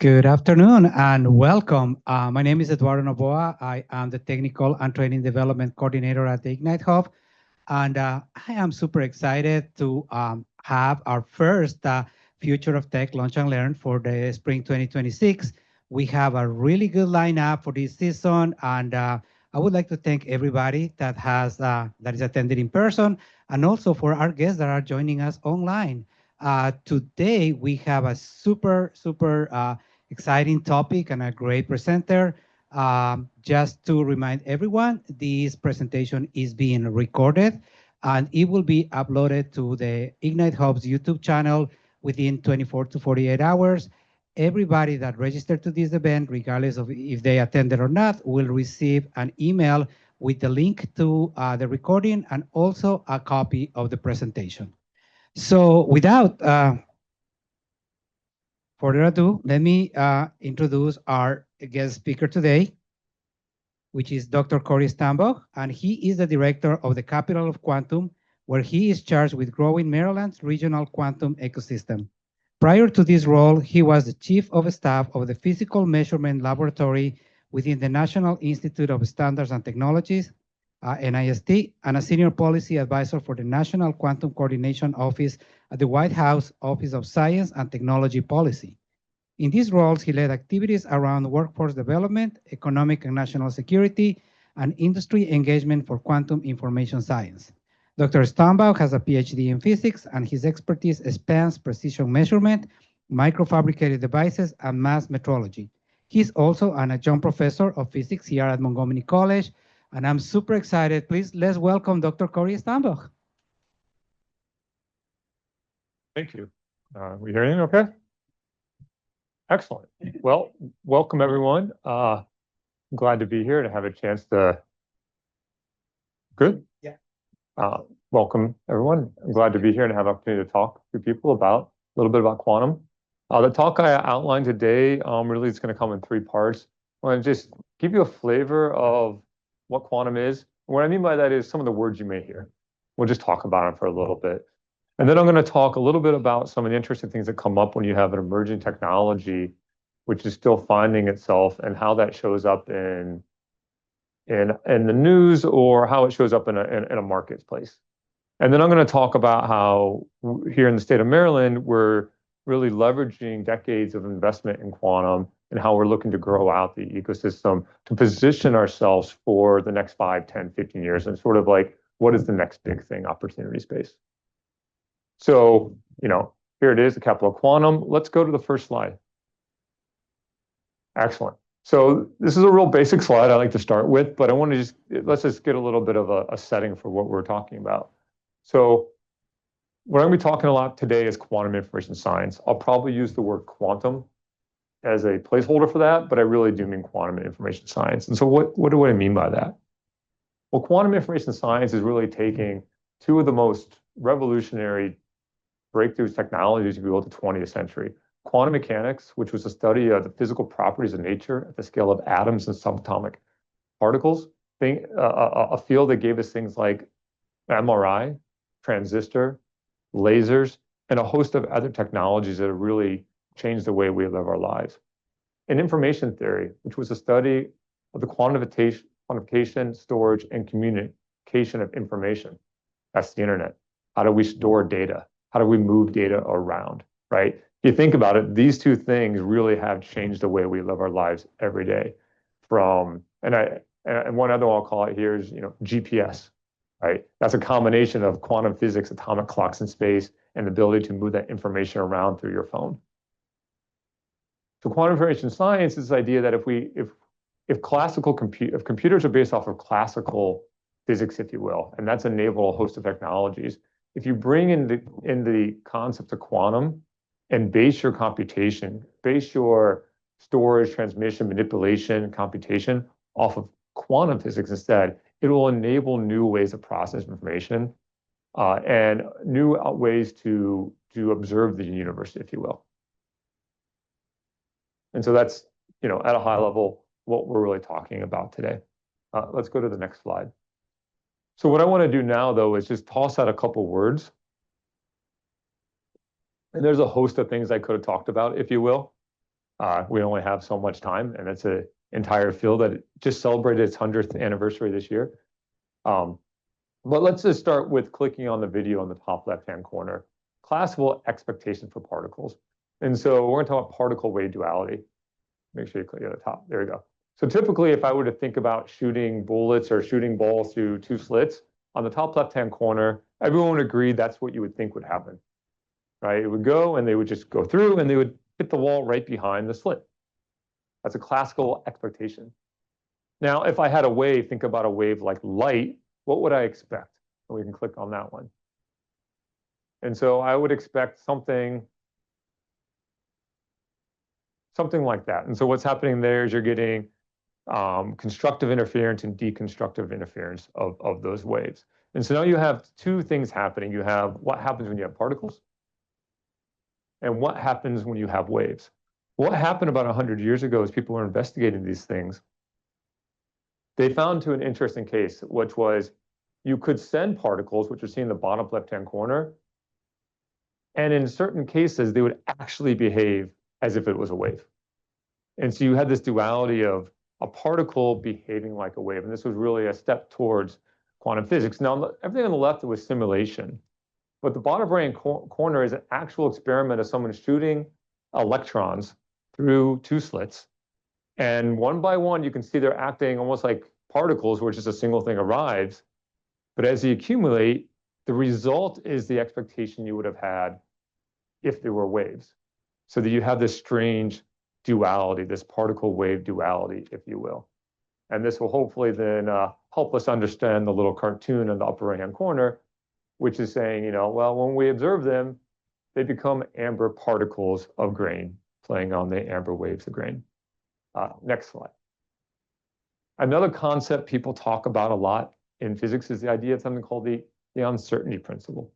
Good afternoon and welcome. My name is Eduardo Novoa. I am the Technical and Training Development Coordinator at the Ignite Hub. And I am super excited to have our first Future of Tech Launch and Learn for the spring 2026. We have a really good lineup for this season. And I would like to thank everybody that is attended in person and also for our guests that are joining us online. Today, we have a super exciting topic and a great presenter. Just to remind everyone, this presentation is being recorded and it will be uploaded to the Ignite Hub's YouTube channel within 24 to 48 hours. Everybody that registered to this event, regardless of if they attended or not, will receive an email with the link to the recording and also a copy of the presentation. So without further ado, let me introduce our guest speaker today, which is Dr. Corey Stambach, and he is the director of the Capital of Quantum, where he is charged with growing Maryland's regional quantum ecosystem. Prior to this role, he was the chief of staff of the Physical Measurement Laboratory within the National Institute of Standards and Technologies, NIST, and a senior policy advisor for the National Quantum Coordination Office at the White House Office of Science and Technology Policy. In these roles, he led activities around workforce development, economic and national security, and industry engagement for quantum information science. Dr. Stambach has a PhD in physics, and his expertise spans precision measurement, microfabricated devices, and mass metrology. He's also an adjunct professor of physics here at Montgomery College, and I'm super excited. Please, let's welcome Dr. Corey Stambach. Thank you. We hearing okay? Excellent. Well, welcome everyone. I'm glad to be here to have a chance to. Good? Yeah. Welcome everyone. I'm glad to be here and have an opportunity to talk to people about a little bit about quantum. The talk I outlined today really is going to come in three parts. I want to just give you a flavor of what quantum is. What I mean by that is some of the words you may hear. We'll just talk about them for a little bit. And then I'm going to talk a little bit about some of the interesting things that come up when you have an emerging technology, which is still finding itself, and how that shows up in the news or how it shows up in a marketplace. And then I'm going to talk about how here in the state of Maryland, we're really leveraging decades of investment in quantum and how we're looking to grow out the ecosystem to position ourselves for the next 5, 10, 15 years, and sort of like, what is the next big thing, opportunity space? So, here it is, the Capital of Quantum. Let's go to the first slide. Excellent. So this is a real basic slide I like to start with, but I want to let's just get a little bit of a setting for what we're talking about. So what I'm going to be talking a lot today is quantum information science. I'll probably use the word quantum as a placeholder for that, but I really do mean quantum information science. And so what do I mean by that? Well, quantum information science is really taking two of the most revolutionary breakthrough technologies, if you will, of the 20th century. Quantum mechanics, which was a study of the physical properties of nature at the scale of atoms and subatomic particles, a field that gave us things like MRI, transistor, lasers, and a host of other technologies that have really changed the way we live our lives. And information theory, which was a study of the quantification, storage, and communication of information. That's the internet. How do we store data? How do we move data around, right? If you think about it, these two things really have changed the way we live our lives every day. And one other one I'll call it here is, GPS, right? That's a combination of quantum physics, atomic clocks in space, and the ability to move that information around through your phone. So quantum information science is this idea that if computers are based off of classical physics, if you will, and that's enabled a host of technologies. If you bring in the concept of quantum and base your computation, base your storage, transmission, manipulation, computation off of quantum physics instead, it will enable new ways of processing information and new ways to observe the universe, if you will. And so that's, at a high level, what we're really talking about today. Let's go to the next slide. So what I want to do now, though, is just toss out a couple words. And there's a host of things I could have talked about, if you will. We only have so much time, and it's an entire field that just celebrated its 100th anniversary this year. But let's just start with clicking on the video on the top left-hand corner, classical expectations for particles. And so we're going to talk about particle wave duality. Make sure you click at the top. There you go. So typically, if I were to think about shooting bullets or shooting balls through two slits, on the top left-hand corner, everyone would agree that's what you would think would happen, right? It would go, and they would just go through, and they would hit the wall right behind the slit. That's a classical expectation. Now, if I had a wave, think about a wave like light, what would I expect? And we can click on that one. And so I would expect something like that. And so what's happening there is you're getting constructive interference and deconstructive interference of those waves. And so now you have two things happening. You have what happens when you have particles and what happens when you have waves. What happened about 100 years ago as people were investigating these things, they found to an interesting case, which was you could send particles, which are seen in the bottom left-hand corner, and in certain cases, they would actually behave as if it was a wave. And so you had this duality of a particle behaving like a wave, and this was really a step towards quantum physics. Now, everything on the left was simulation, but the bottom right corner is an actual experiment of someone shooting electrons through two slits, and one by one, you can see they're acting almost like particles, where just a single thing arrives. But as you accumulate, the result is the expectation you would have had if there were waves. So that you have this strange duality, this particle wave duality, if you will. And this will hopefully then help us understand the little cartoon in the upper right-hand corner, which is saying, well, when we observe them, they become amber particles of grain, playing on the amber waves of grain. Next slide. Another concept people talk about a lot in physics is the idea of something called the uncertainty principle.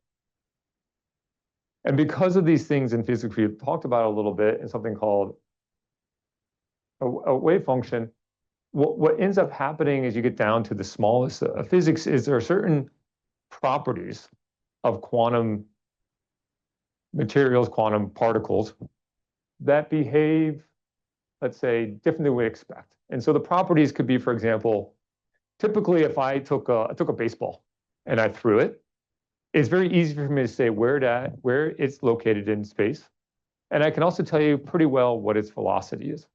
And because of these things in physics, we've talked about a little bit in something called a wave function. What ends up happening as you get down to the smallest of physics is there are certain properties of quantum materials, quantum particles, that behave, let's say, differently than we expect. And so the properties could be, for example, typically if I took a baseball and I threw it, it's very easy for me to say where it's located in space. And I can also tell you pretty well what its velocity is.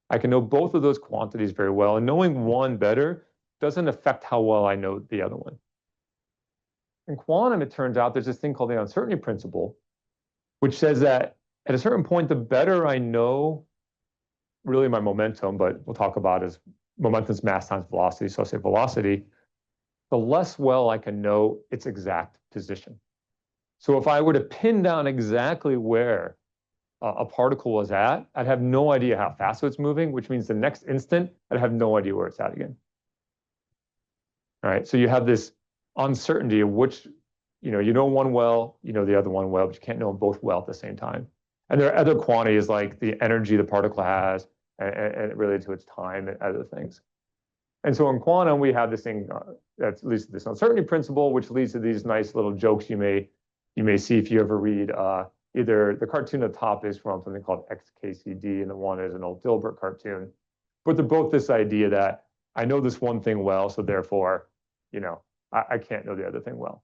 I can know both of those quantities very well, and knowing one better doesn't affect how well I know the other one. In quantum, it turns out there's this thing called the uncertainty principle, which says that at a certain point, the better I know really my momentum, but we'll talk about as momentum's mass times velocity, so I'll say velocity, the less well I can know its exact position. So if I were to pin down exactly where a particle was at, I'd have no idea how fast it's moving, which means the next instant, I'd have no idea where it's at again. All right, so you have this uncertainty of which, you know one well, you know the other one well, but you can't know them both well at the same time. And there are other quantities like the energy the particle has and related to its time and other things. And so in quantum, we have this thing that leads to this uncertainty principle, which leads to these nice little jokes you may see if you ever read either the cartoon at the top is from something called XKCD, and the one is an old Dilbert cartoon. But they're both this idea that I know this one thing well, so therefore, I can't know the other thing well.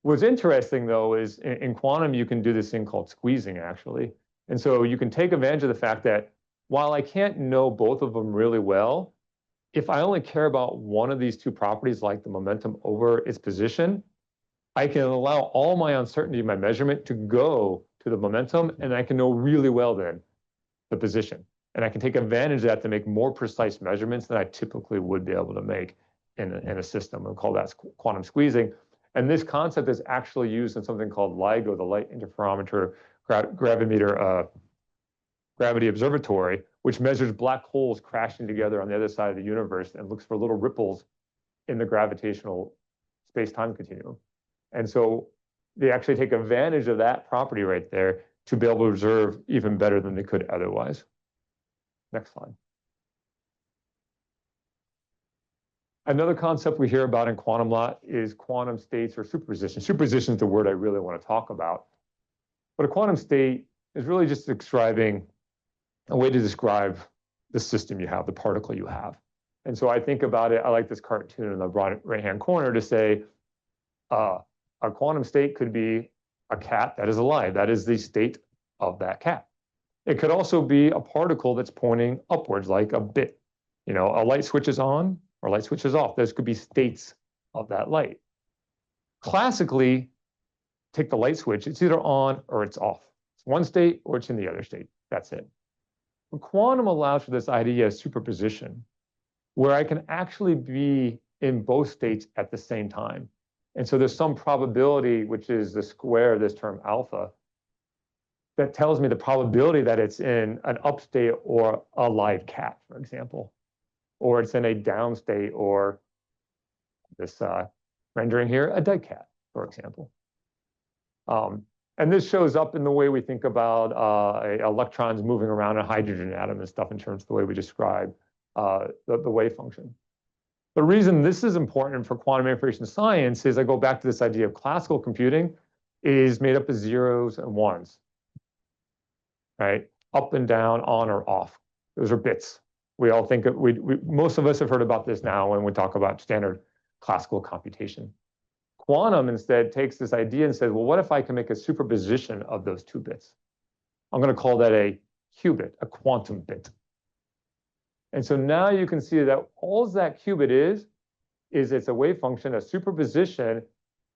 What's interesting, though, is in quantum, you can do this thing called squeezing, actually. And so you can take advantage of the fact that while I can't know both of them really well, if I only care about one of these two properties, like the momentum over its position, I can allow all my uncertainty in my measurement to go to the momentum, and I can know really well then the position. And I can take advantage of that to make more precise measurements than I typically would be able to make in a system. We'll call that quantum squeezing. And this concept is actually used in something called LIGO, the Light Interferometer Gravity Observatory, which measures black holes crashing together on the other side of the universe and looks for little ripples in the gravitational space-time continuum. And so they actually take advantage of that property right there to be able to observe even better than they could otherwise. Next slide. Another concept we hear about in quantum a lot is quantum states or superposition. Superposition is the word I really want to talk about. But a quantum state is really just describing a way to describe the system you have, the particle you have. And so I think about it, I like this cartoon in the right-hand corner to say, a quantum state could be a cat that is alive. That is the state of that cat. It could also be a particle that's pointing upwards, like a bit. You know, a light switches on or light switches off. Those could be states of that light. Classically, take the light switch, it's either on or it's off. It's one state or it's in the other state. That's it. But quantum allows for this idea of superposition, where I can actually be in both states at the same time. And so there's some probability, which is the square of this term alpha, that tells me the probability that it's in an up state or a live cat, for example, or it's in a down state, or this rendering here, a dead cat, for example. And this shows up in the way we think about electrons moving around a hydrogen atom and stuff in terms of the way we describe the wave function. The reason this is important for quantum information science is I go back to this idea of classical computing is made up of zeros and ones, right? Up and down, on or off. Those are bits. We all think most of us have heard about this now when we talk about standard classical computation. Quantum instead takes this idea and says, well, what if I can make a superposition of those two bits? I'm going to call that a qubit, a quantum bit. And so now you can see that all that qubit is it's a wave function, a superposition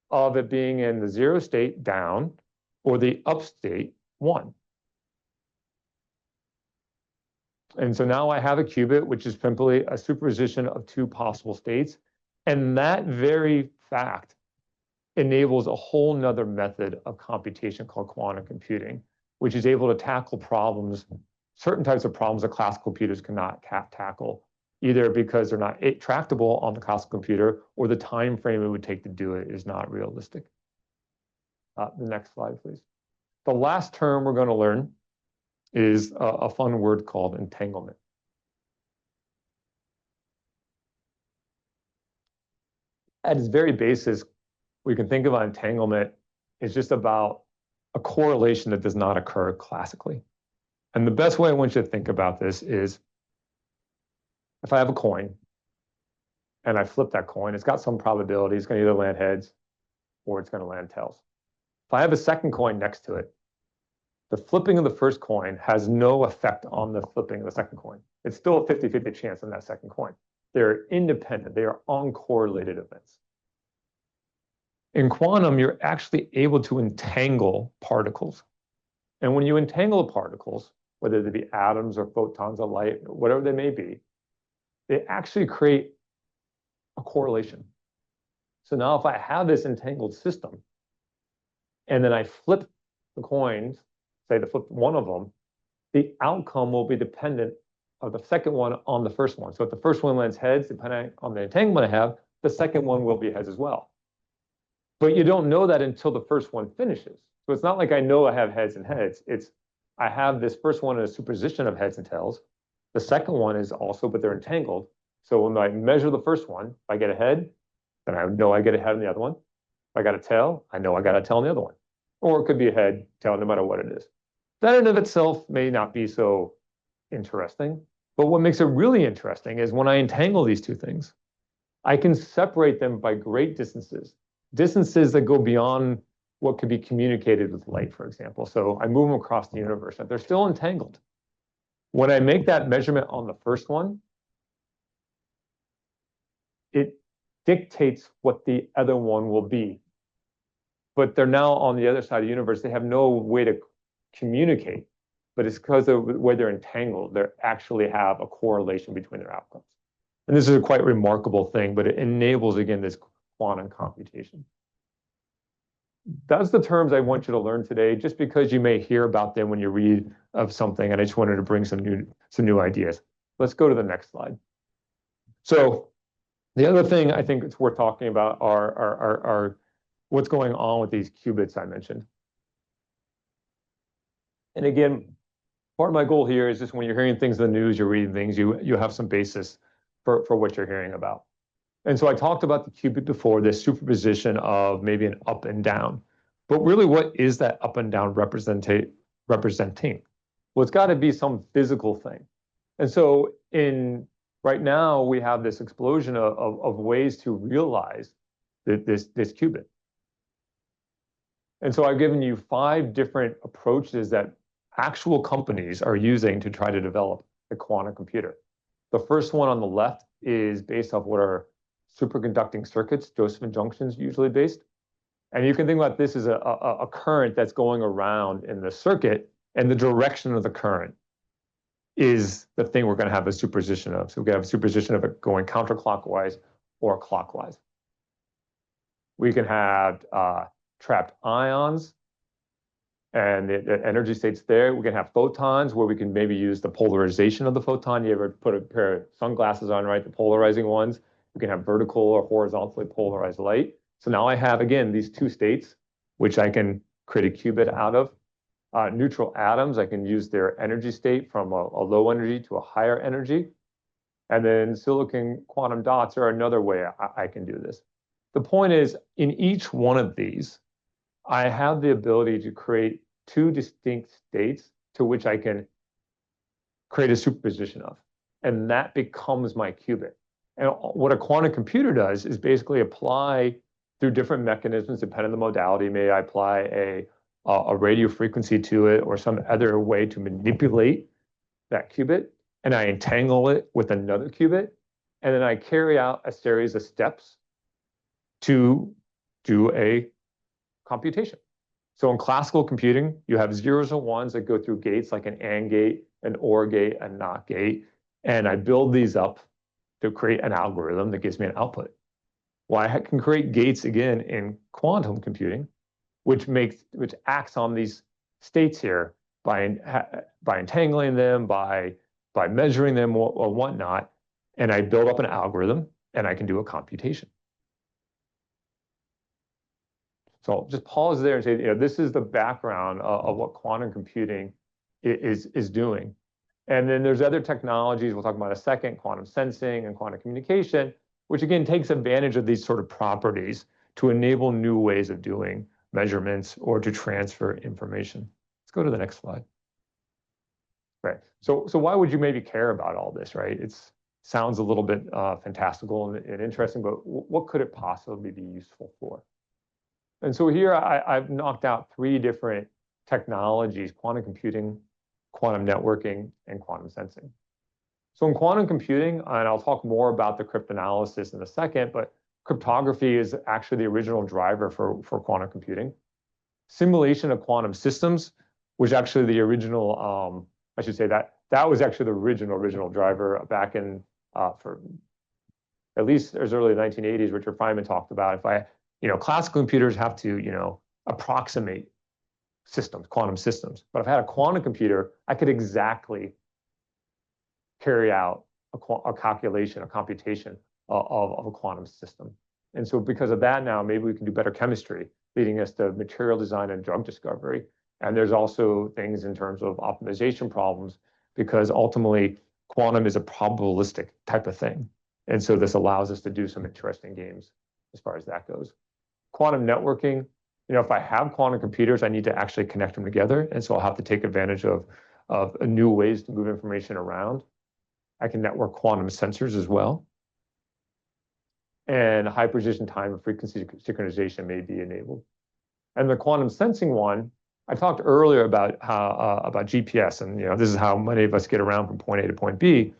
of it being in the 0 state down or the up state 1. And so now I have a qubit, which is simply a superposition of two possible states. And that very fact enables a whole nother method of computation called quantum computing, which is able to tackle problems, certain types of problems that classical computers cannot tackle, either because they're not tractable on the classical computer or the time frame it would take to do it is not realistic. The next slide, please. The last term we're going to learn is a fun word called entanglement. At its very basis, we can think about entanglement as just about a correlation that does not occur classically. And the best way I want you to think about this is if I have a coin and I flip that coin, it's got some probability. It's going to either land heads or it's going to land tails. If I have a second coin next to it, the flipping of the first coin has no effect on the flipping of the second coin. It's still a 50-50 chance on that second coin. They're independent. They are uncorrelated events. In quantum, you're actually able to entangle particles. And when you entangle particles, whether they be atoms or photons of light, or whatever they may be, they actually create a correlation. So now if I have this entangled system, and then I flip the coins, say to flip one of them, the outcome will be dependent of the second one on the first one. So if the first one lands heads, depending on the entanglement I have, the second one will be heads as well. But you don't know that until the first one finishes. So it's not like I know I have heads and heads. It's I have this first one in a superposition of heads and tails. The second one is also, but they're entangled. So when I measure the first one, if I get a head, then I know I get a head on the other one. If I got a tail, I know I got a tail on the other one. Or it could be a head, tail, no matter what it is. That in and of itself may not be so interesting. But what makes it really interesting is when I entangle these two things, I can separate them by great distances. Distances that go beyond what could be communicated with light, for example. So I move them across the universe, and they're still entangled. When I make that measurement on the first one, it dictates what the other one will be. But they're now on the other side of the universe. They have no way to communicate, but it's because of the way they're entangled. They actually have a correlation between their outcomes. And this is a quite remarkable thing, but it enables, again, this quantum computation. That's the terms I want you to learn today, just because you may hear about them when you read of something, and I just wanted to bring some new ideas. Let's go to the next slide. So the other thing I think it's worth talking about are what's going on with these qubits I mentioned. And again, part of my goal here is just when you're hearing things in the news, you're reading things, you have some basis for what you're hearing about. And so I talked about the qubit before, this superposition of maybe an up and down. But really, what is that up and down representing? Well, it's got to be some physical thing. And so right now we have this explosion of ways to realize this qubit. And so I've given you 5 different approaches that actual companies are using to try to develop the quantum computer. The first one on the left is based off what are superconducting circuits, Josephson junctions usually based. And you can think about this as a current that's going around in the circuit, and the direction of the current is the thing we're going to have a superposition of. So we can have a superposition of it going counterclockwise or clockwise. We can have trapped ions and the energy states there. We can have photons where we can maybe use the polarization of the photon. You ever put a pair of sunglasses on, right? The polarizing ones. We can have vertical or horizontally polarized light. So now I have, again, these 2 states, which I can create a qubit out of. Neutral atoms, I can use their energy state from a low energy to a higher energy. And then silicon quantum dots are another way I can do this. The point is, in each one of these, I have the ability to create 2 distinct states to which I can create a superposition of. And that becomes my qubit. And what a quantum computer does is basically apply through different mechanisms, depending on the modality. May I apply a radio frequency to it or some other way to manipulate that qubit, and I entangle it with another qubit, and then I carry out a series of steps to do a computation. So in classical computing, you have zeros and ones that go through gates like an AND gate, an OR gate, a NOT gate, and I build these up to create an algorithm that gives me an output. Well, I can create gates again in quantum computing, which acts on these states here by entangling them, by measuring them or whatnot, and I build up an algorithm and I can do a computation. So I'll just pause there and say, this is the background of what quantum computing is doing. And then there's other technologies we'll talk about in a second, quantum sensing and quantum communication, which again takes advantage of these sort of properties to enable new ways of doing measurements or to transfer information. Let's go to the next slide. Right. So why would you maybe care about all this, right? It sounds a little bit fantastical and interesting, but what could it possibly be useful for? And so here I've knocked out 3 different technologies: quantum computing, quantum networking, and quantum sensing. So in quantum computing, and I'll talk more about the cryptanalysis in a second, but cryptography is actually the original driver for quantum computing. Simulation of quantum systems was actually the original, I should say that was actually the original driver back in, for at least as early as the 1980s, Richard Feynman talked about classical computers have to, approximate systems, quantum systems. But if I had a quantum computer, I could exactly carry out a calculation, a computation of a quantum system. And so because of that now, maybe we can do better chemistry, leading us to material design and drug discovery. And there's also things in terms of optimization problems, because ultimately quantum is a probabilistic type of thing. And so this allows us to do some interesting games as far as that goes. Quantum networking, if I have quantum computers, I need to actually connect them together. And so I'll have to take advantage of new ways to move information around. I can network quantum sensors as well. And high precision time and frequency synchronization may be enabled. And the quantum sensing one, I talked earlier about how about GPS, and this is how many of us get around from point A to point B.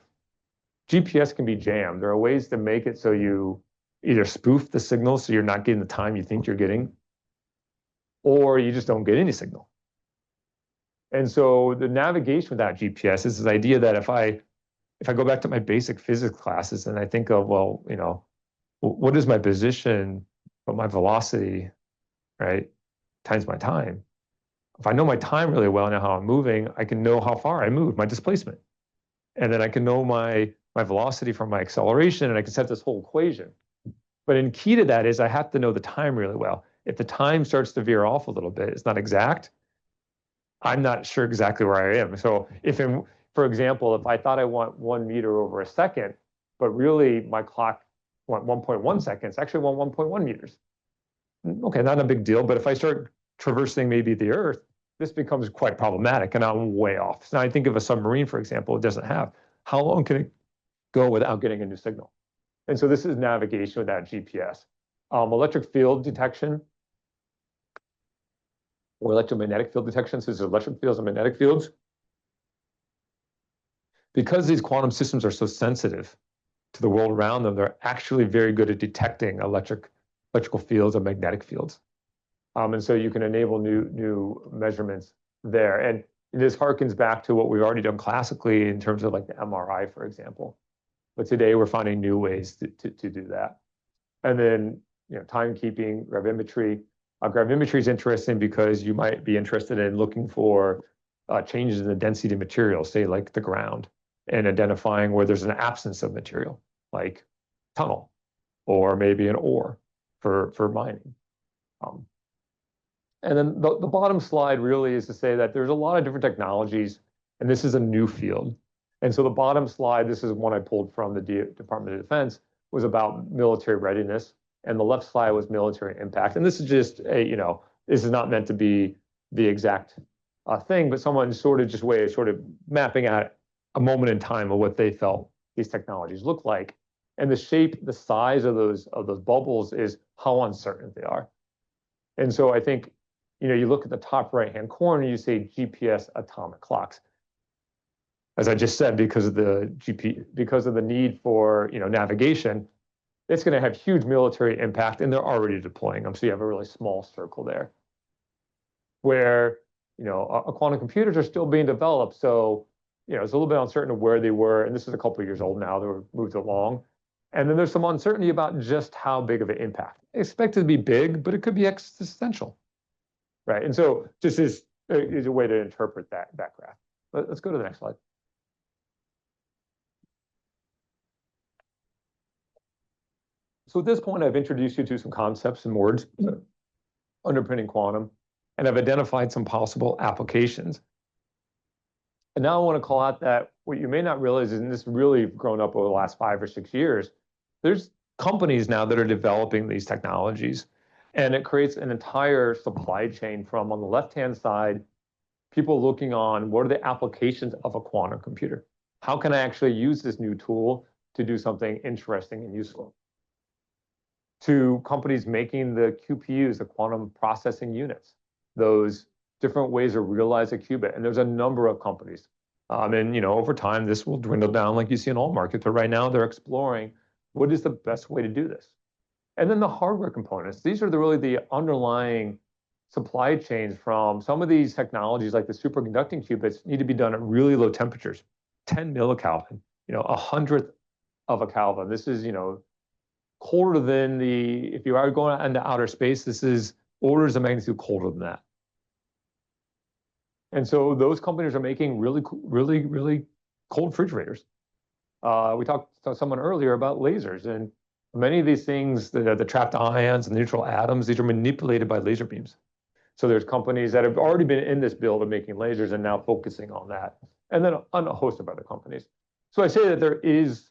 GPS can be jammed. There are ways to make it so you either spoof the signal so you're not getting the time you think you're getting, or you just don't get any signal. And so the navigation without GPS is this idea that if I go back to my basic physics classes and I think of, well, what is my position, but my velocity, right, times my time. If I know my time really well, know how I'm moving, I can know how far I moved, my displacement. And then I can know my velocity from my acceleration, and I can set this whole equation. But in key to that is I have to know the time really well. If the time starts to veer off a little bit, it's not exact, I'm not sure exactly where I am. So for example, if I thought I want 1 meter over a second, but really my clock went 1.1 seconds, actually want 1.1 meters. Okay, not a big deal, but if I start traversing maybe the Earth, this becomes quite problematic, and I'm way off. So now I think of a submarine, for example, it doesn't have. How long can it go without getting a new signal? And so this is navigation without GPS. Electric field detection or electromagnetic field detection, so there's electric fields and magnetic fields. Because these quantum systems are so sensitive to the world around them, they're actually very good at detecting electrical fields and magnetic fields. And so you can enable new measurements there. And this harkens back to what we've already done classically in terms of like the MRI, for example. But today we're finding new ways to do that. And then, timekeeping, gravimetry. Gravimetry is interesting because you might be interested in looking for changes in the density of material, say like the ground, and identifying where there's an absence of material, like tunnel, or maybe an ore for mining. And then the bottom slide really is to say that there's a lot of different technologies, and this is a new field. And so the bottom slide, this is one I pulled from the Department of Defense, was about military readiness, and the left slide was military impact. And this is just this is not meant to be the exact thing, but someone sort of mapping out a moment in time of what they felt these technologies look like. And the shape, the size of those bubbles is how uncertain they are. And so I think, you look at the top right-hand corner, you say GPS atomic clocks. As I just said, because of the need for navigation, it's going to have huge military impact, and they're already deploying them. So you have a really small circle there. Where quantum computers are still being developed, so it's a little bit uncertain of where they were, and this is a couple of years old now. They were moved along, and then there's some uncertainty about just how big of an impact. I expect it to be big, but it could be existential, right? And so this is a way to interpret that graph. Let's go to the next slide. So at this point, I've introduced you to some concepts and words underpinning quantum, and I've identified some possible applications. And now I want to call out that what you may not realize is, and this really grown up over the last 5 or 6 years, there's companies now that are developing these technologies, and it creates an entire supply chain from, on the left-hand side, people looking on what are the applications of a quantum computer? How can I actually use this new tool to do something interesting and useful? To companies making the QPUs, the quantum processing units, those different ways to realize a qubit. And there's a number of companies. And over time, this will dwindle down like you see in all markets. But right now, they're exploring what is the best way to do this. And then the hardware components. These are really the underlying supply chains from some of these technologies, like the superconducting qubits, need to be done at really low temperatures, 10 millikelvin, a hundredth of a Kelvin. This is, colder than if you are going out into outer space, this is orders of magnitude colder than that. And so those companies are making really cold refrigerators. We talked to someone earlier about lasers, and many of these things, the trapped ions and the neutral atoms, these are manipulated by laser beams. So there's companies that have already been in this build of making lasers and now focusing on that, and then on a host of other companies. So I say that there is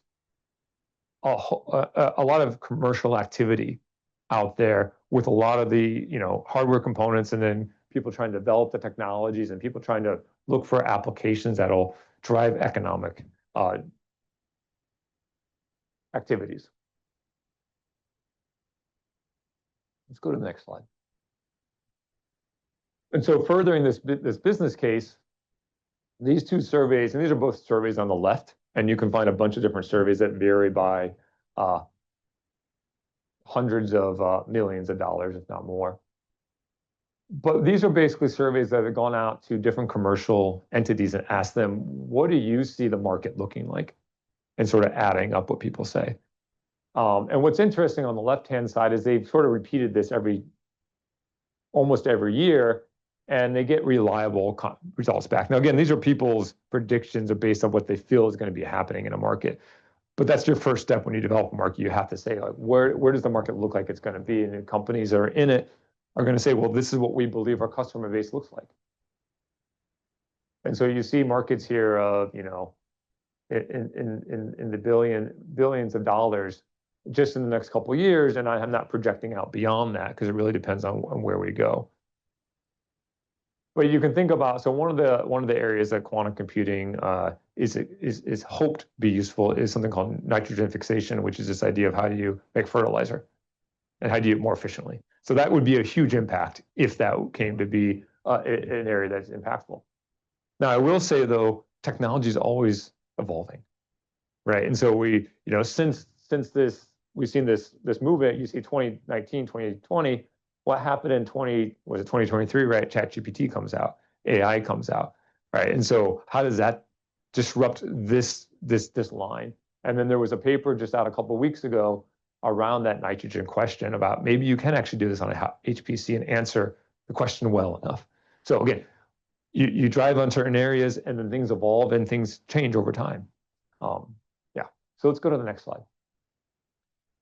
a lot of commercial activity out there with a lot of the hardware components, and then people trying to develop the technologies and people trying to look for applications that'll drive economic activities. Let's go to the next slide. And so furthering this business case, these two surveys, and these are both surveys on the left, and you can find a bunch of different surveys that vary by hundreds of millions of dollars, if not more. But these are basically surveys that have gone out to different commercial entities and asked them, what do you see the market looking like? And sort of adding up what people say. And what's interesting on the left-hand side is they've sort of repeated this almost every year, and they get reliable results back. Now, again, these are people's predictions are based on what they feel is going to be happening in a market. But that's your first step when you develop a market. You have to say, like, where does the market look like it's going to be? And the companies that are in it are going to say, well, this is what we believe our customer base looks like. And so you see markets here of, in the billions of dollars just in the next couple of years, and I'm not projecting out beyond that because it really depends on where we go. But you can think about, so one of the areas that quantum computing is hoped to be useful is something called nitrogen fixation, which is this idea of how do you make fertilizer and how do you do it more efficiently. So that would be a huge impact if that came to be an area that's impactful. Now, I will say though, technology is always evolving, right? And so we, since this, we've seen this movement. You see 2019, 2020. What happened in 2023, right? ChatGPT comes out, AI comes out, right? And so how does that disrupt this line? And then there was a paper just out a couple of weeks ago around that nitrogen question about maybe you can actually do this on a HPC and answer the question well enough. So again, you drive on certain areas and then things evolve and things change over time. Yeah, so let's go to the next slide.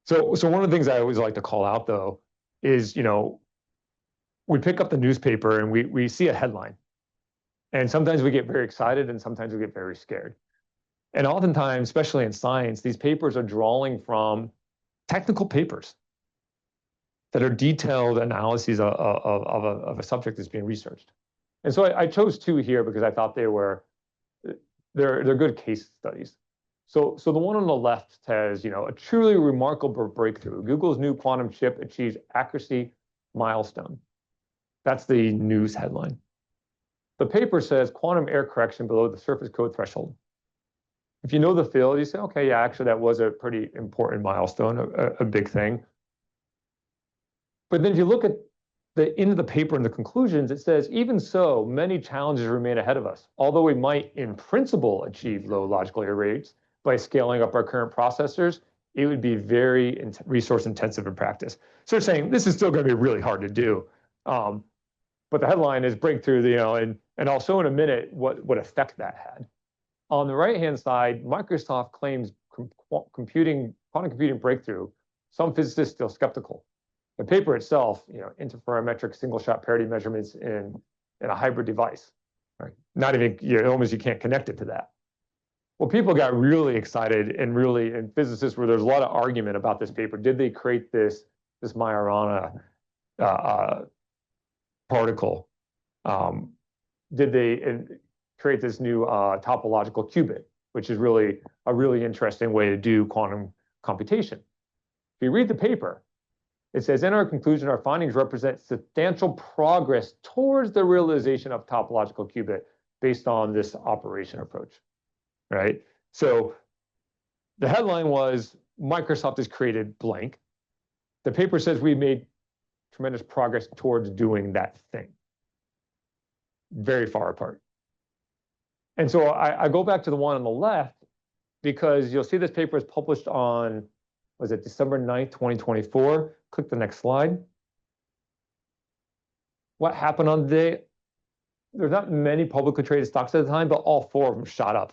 So one of the things I always like to call out though is, we pick up the newspaper and we see a headline. And sometimes we get very excited and sometimes we get very scared. And oftentimes, especially in science, these papers are drawing from technical papers that are detailed analyses of a subject that's being researched. And so I chose two here because I thought they're good case studies. So the one on the left says, a truly remarkable breakthrough. Google's new quantum chip achieves accuracy milestone. That's the news headline. The paper says quantum error correction below the surface code threshold. If you know the field, you say, okay, yeah, actually that was a pretty important milestone, a big thing. But then if you look at the end of the paper and the conclusions, it says, even so, many challenges remain ahead of us. Although we might, in principle, achieve low logical error rates by scaling up our current processors, it would be very resource intensive in practice. So they're saying this is still going to be really hard to do. But the headline is breakthrough, and I'll show in a minute what effect that had. On the right-hand side, Microsoft claims quantum computing breakthrough. Some physicists still skeptical. The paper itself, interferometric single-shot parity measurements in a hybrid device, right? Not even, almost you can't connect it to that. Well, people got really excited and physicists where there's a lot of argument about this paper. Did they create this Majorana particle? Did they create this new topological qubit, which is really a really interesting way to do quantum computation? If you read the paper, it says, in our conclusion, our findings represent substantial progress towards the realization of topological qubit based on this operation approach, right? So the headline was, Microsoft has created blank. The paper says we made tremendous progress towards doing that thing. Very far apart. And so I go back to the one on the left because you'll see this paper is published on, was it December 9th, 2024? Click the next slide. What happened on the day? There's not many publicly traded stocks at the time, but all four of them shot up.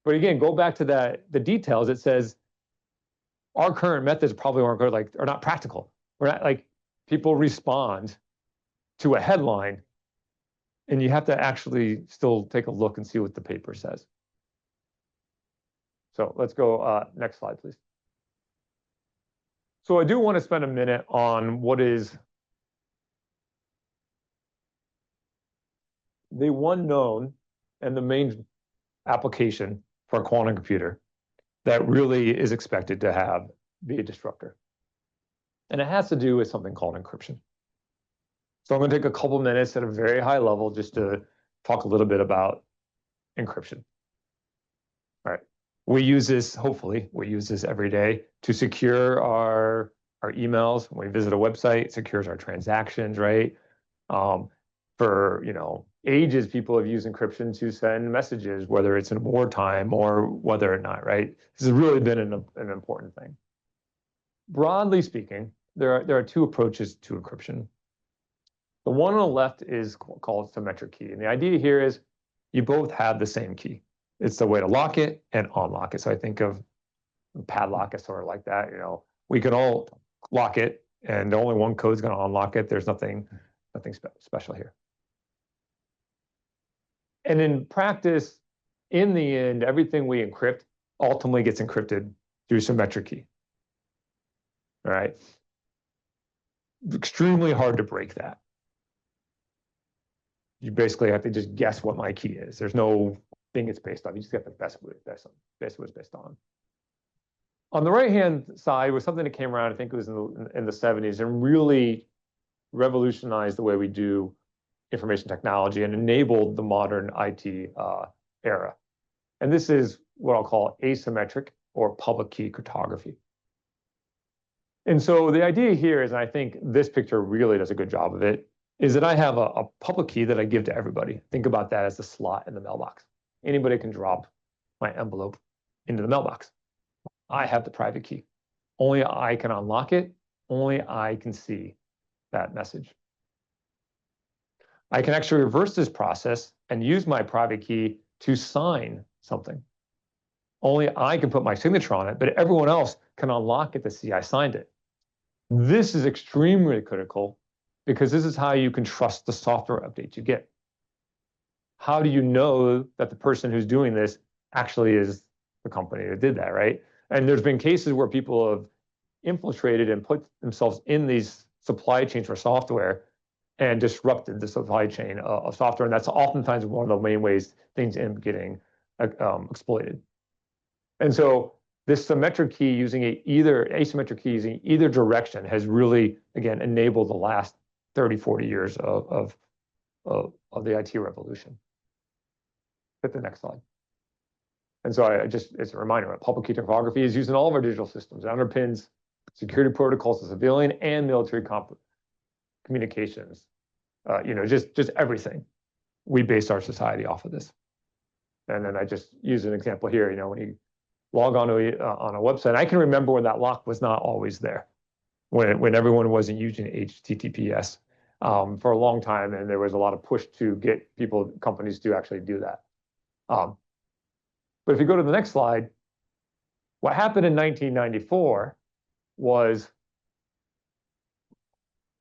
But again, go back to the details. It says our current methods probably aren't good, are not practical. We're not people respond to a headline, and you have to actually still take a look and see what the paper says. So let's go next slide, please. So I do want to spend a minute on what is the one known and the main application for a quantum computer that really is expected to be a disruptor. And it has to do with something called encryption. So I'm going to take a couple minutes at a very high level just to talk a little bit about encryption. All right. We use this, hopefully, we use this every day to secure our emails. When we visit a website, it secures our transactions, right? For, ages, people have used encryption to send messages, whether it's in wartime or whether or not, right? This has really been an important thing. Broadly speaking, there are two approaches to encryption. The one on the left is called symmetric key. And the idea here is you both have the same key. It's the way to lock it and unlock it. So I think of padlock as sort of like that. We can all lock it, and only one code is going to unlock it. There's nothing special here. And in practice, in the end, everything we encrypt ultimately gets encrypted through symmetric key. All right. Extremely hard to break that. you basically have to just guess what my key is. There's no thing it's based on. You just get the best what it's based on. On the right-hand side was something that came around, I think it was in the 70s, and really revolutionized the way we do information technology and enabled the modern IT era. And this is what I'll call asymmetric or public key cryptography. And so the idea here is, and I think this picture really does a good job of it, is that I have a public key that I give to everybody. Think about that as the slot in the mailbox. Anybody can drop my envelope into the mailbox. I have the private key. Only I can unlock it. Only I can see that message. I can actually reverse this process and use my private key to sign something. Only I can put my signature on it, but everyone else can unlock it to see I signed it. This is extremely critical because this is how you can trust the software updates you get. How do you know that the person who's doing this actually is the company that did that, right? And there's been cases where people have infiltrated and put themselves in these supply chains for software and disrupted the supply chain of software. And that's oftentimes one of the main ways things end up getting exploited. And so this asymmetric key using either direction has really, again, enabled the last 30, 40 years of the IT revolution. Hit the next slide. And so it's a reminder, public key cryptography is used in all of our digital systems. It underpins security protocols to civilian and military communications. Just everything. We base our society off of this. And then I just use an example here. When you log on a website, I can remember when that lock was not always there, when everyone wasn't using HTTPS for a long time, and there was a lot of push to get companies to actually do that. But if you go to the next slide, what happened in 1994 was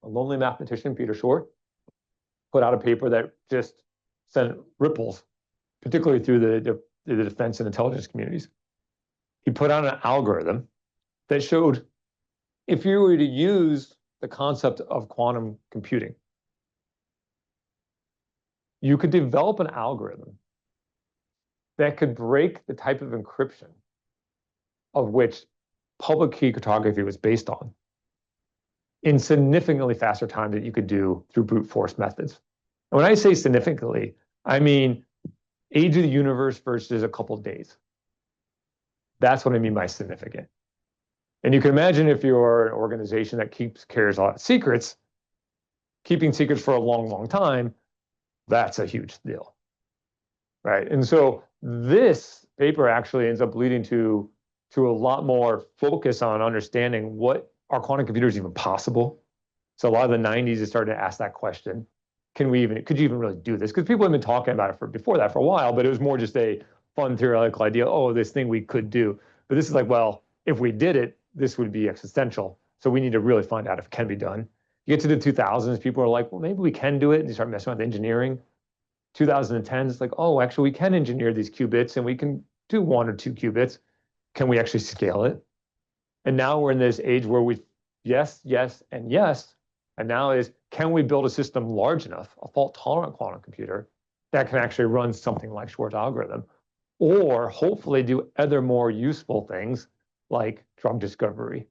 a lonely mathematician, Peter Shor, put out a paper that just sent ripples, particularly through the defense and intelligence communities. He put out an algorithm that showed if you were to use the concept of quantum computing, you could develop an algorithm that could break the type of encryption of which public key cryptography was based on in significantly faster time than you could do through brute force methods. And when I say significantly, I mean age of the universe versus a couple of days. That's what I mean by significant. And you can imagine if you're an organization that carries a lot of secrets, keeping secrets for a long, long time, that's a huge deal, right? And so this paper actually ends up leading to a lot more focus on understanding what are quantum computers even possible. So a lot of the 90s is starting to ask that question. Could you even really do this? Because people have been talking about it before that for a while, but it was more just a fun theoretical idea. Oh, this thing we could do. But this is like, well, if we did it, this would be existential. So we need to really find out if it can be done. You get to the 2000s, people are like, well, maybe we can do it. And you start messing with engineering. 2010s, it's like, oh, actually, we can engineer these qubits and we can do 1 or 2 qubits. Can we actually scale it? And now we're in this age where yes, yes, and yes. And now can we build a system large enough, a fault-tolerant quantum computer, that can actually run something like Shor's algorithm, or hopefully do other more useful things like drug discovery,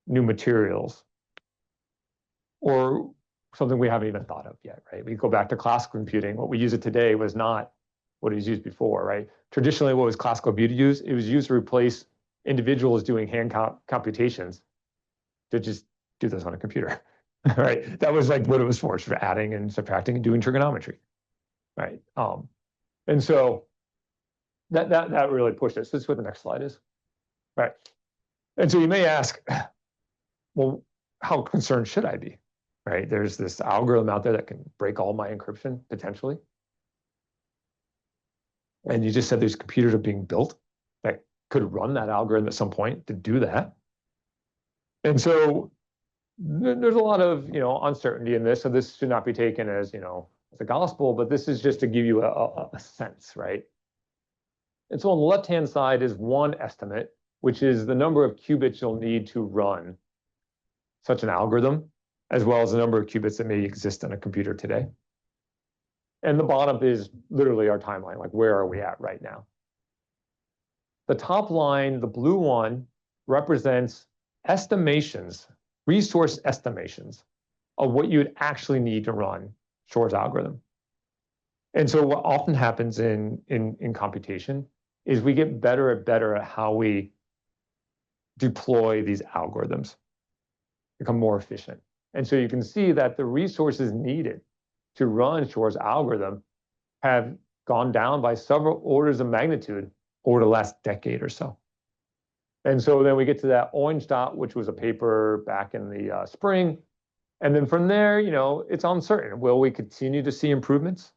new materials, or something we haven't even thought of yet, right? We go back to classical computing. What we use it today was not what it was used before, right? Traditionally, what was classical computing used? It was used to replace individuals doing hand computations to just do this on a computer, right? That was like what it was for adding and subtracting and doing trigonometry, right? And so that really pushed us. This is what the next slide is, right? And so you may ask, well, how concerned should I be, right? There's this algorithm out there that can break all my encryption potentially. And you just said there's computers are being built that could run that algorithm at some point to do that. And so there's a lot of uncertainty in this. So this should not be taken as as a gospel, but this is just to give you a sense, right? And so on the left-hand side is one estimate, which is the number of qubits you'll need to run such an algorithm, as well as the number of qubits that may exist on a computer today. And the bottom is literally our timeline, like where are we at right now? The top line, the blue one, represents estimations, resource estimations of what you'd actually need to run Shor's algorithm. And so what often happens in computation is we get better and better at how we deploy these algorithms, become more efficient. And so you can see that the resources needed to run Shor's algorithm have gone down by several orders of magnitude over the last decade or so. And so then we get to that orange dot, which was a paper back in the spring. And then from there, it's uncertain. Will we continue to see improvements?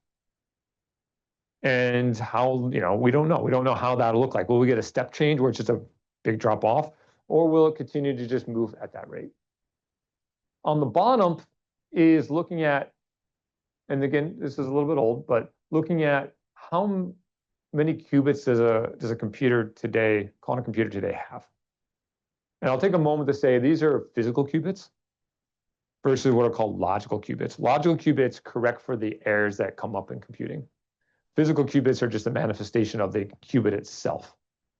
And how, we don't know. We don't know how that'll look like. Will we get a step change where it's just a big drop off? Or will it continue to just move at that rate? On the bottom is looking at, and again, this is a little bit old, but looking at how many qubits does a computer today, quantum computer today have? And I'll take a moment to say these are physical qubits versus what are called logical qubits. Logical qubits correct for the errors that come up in computing. Physical qubits are just a manifestation of the qubit itself.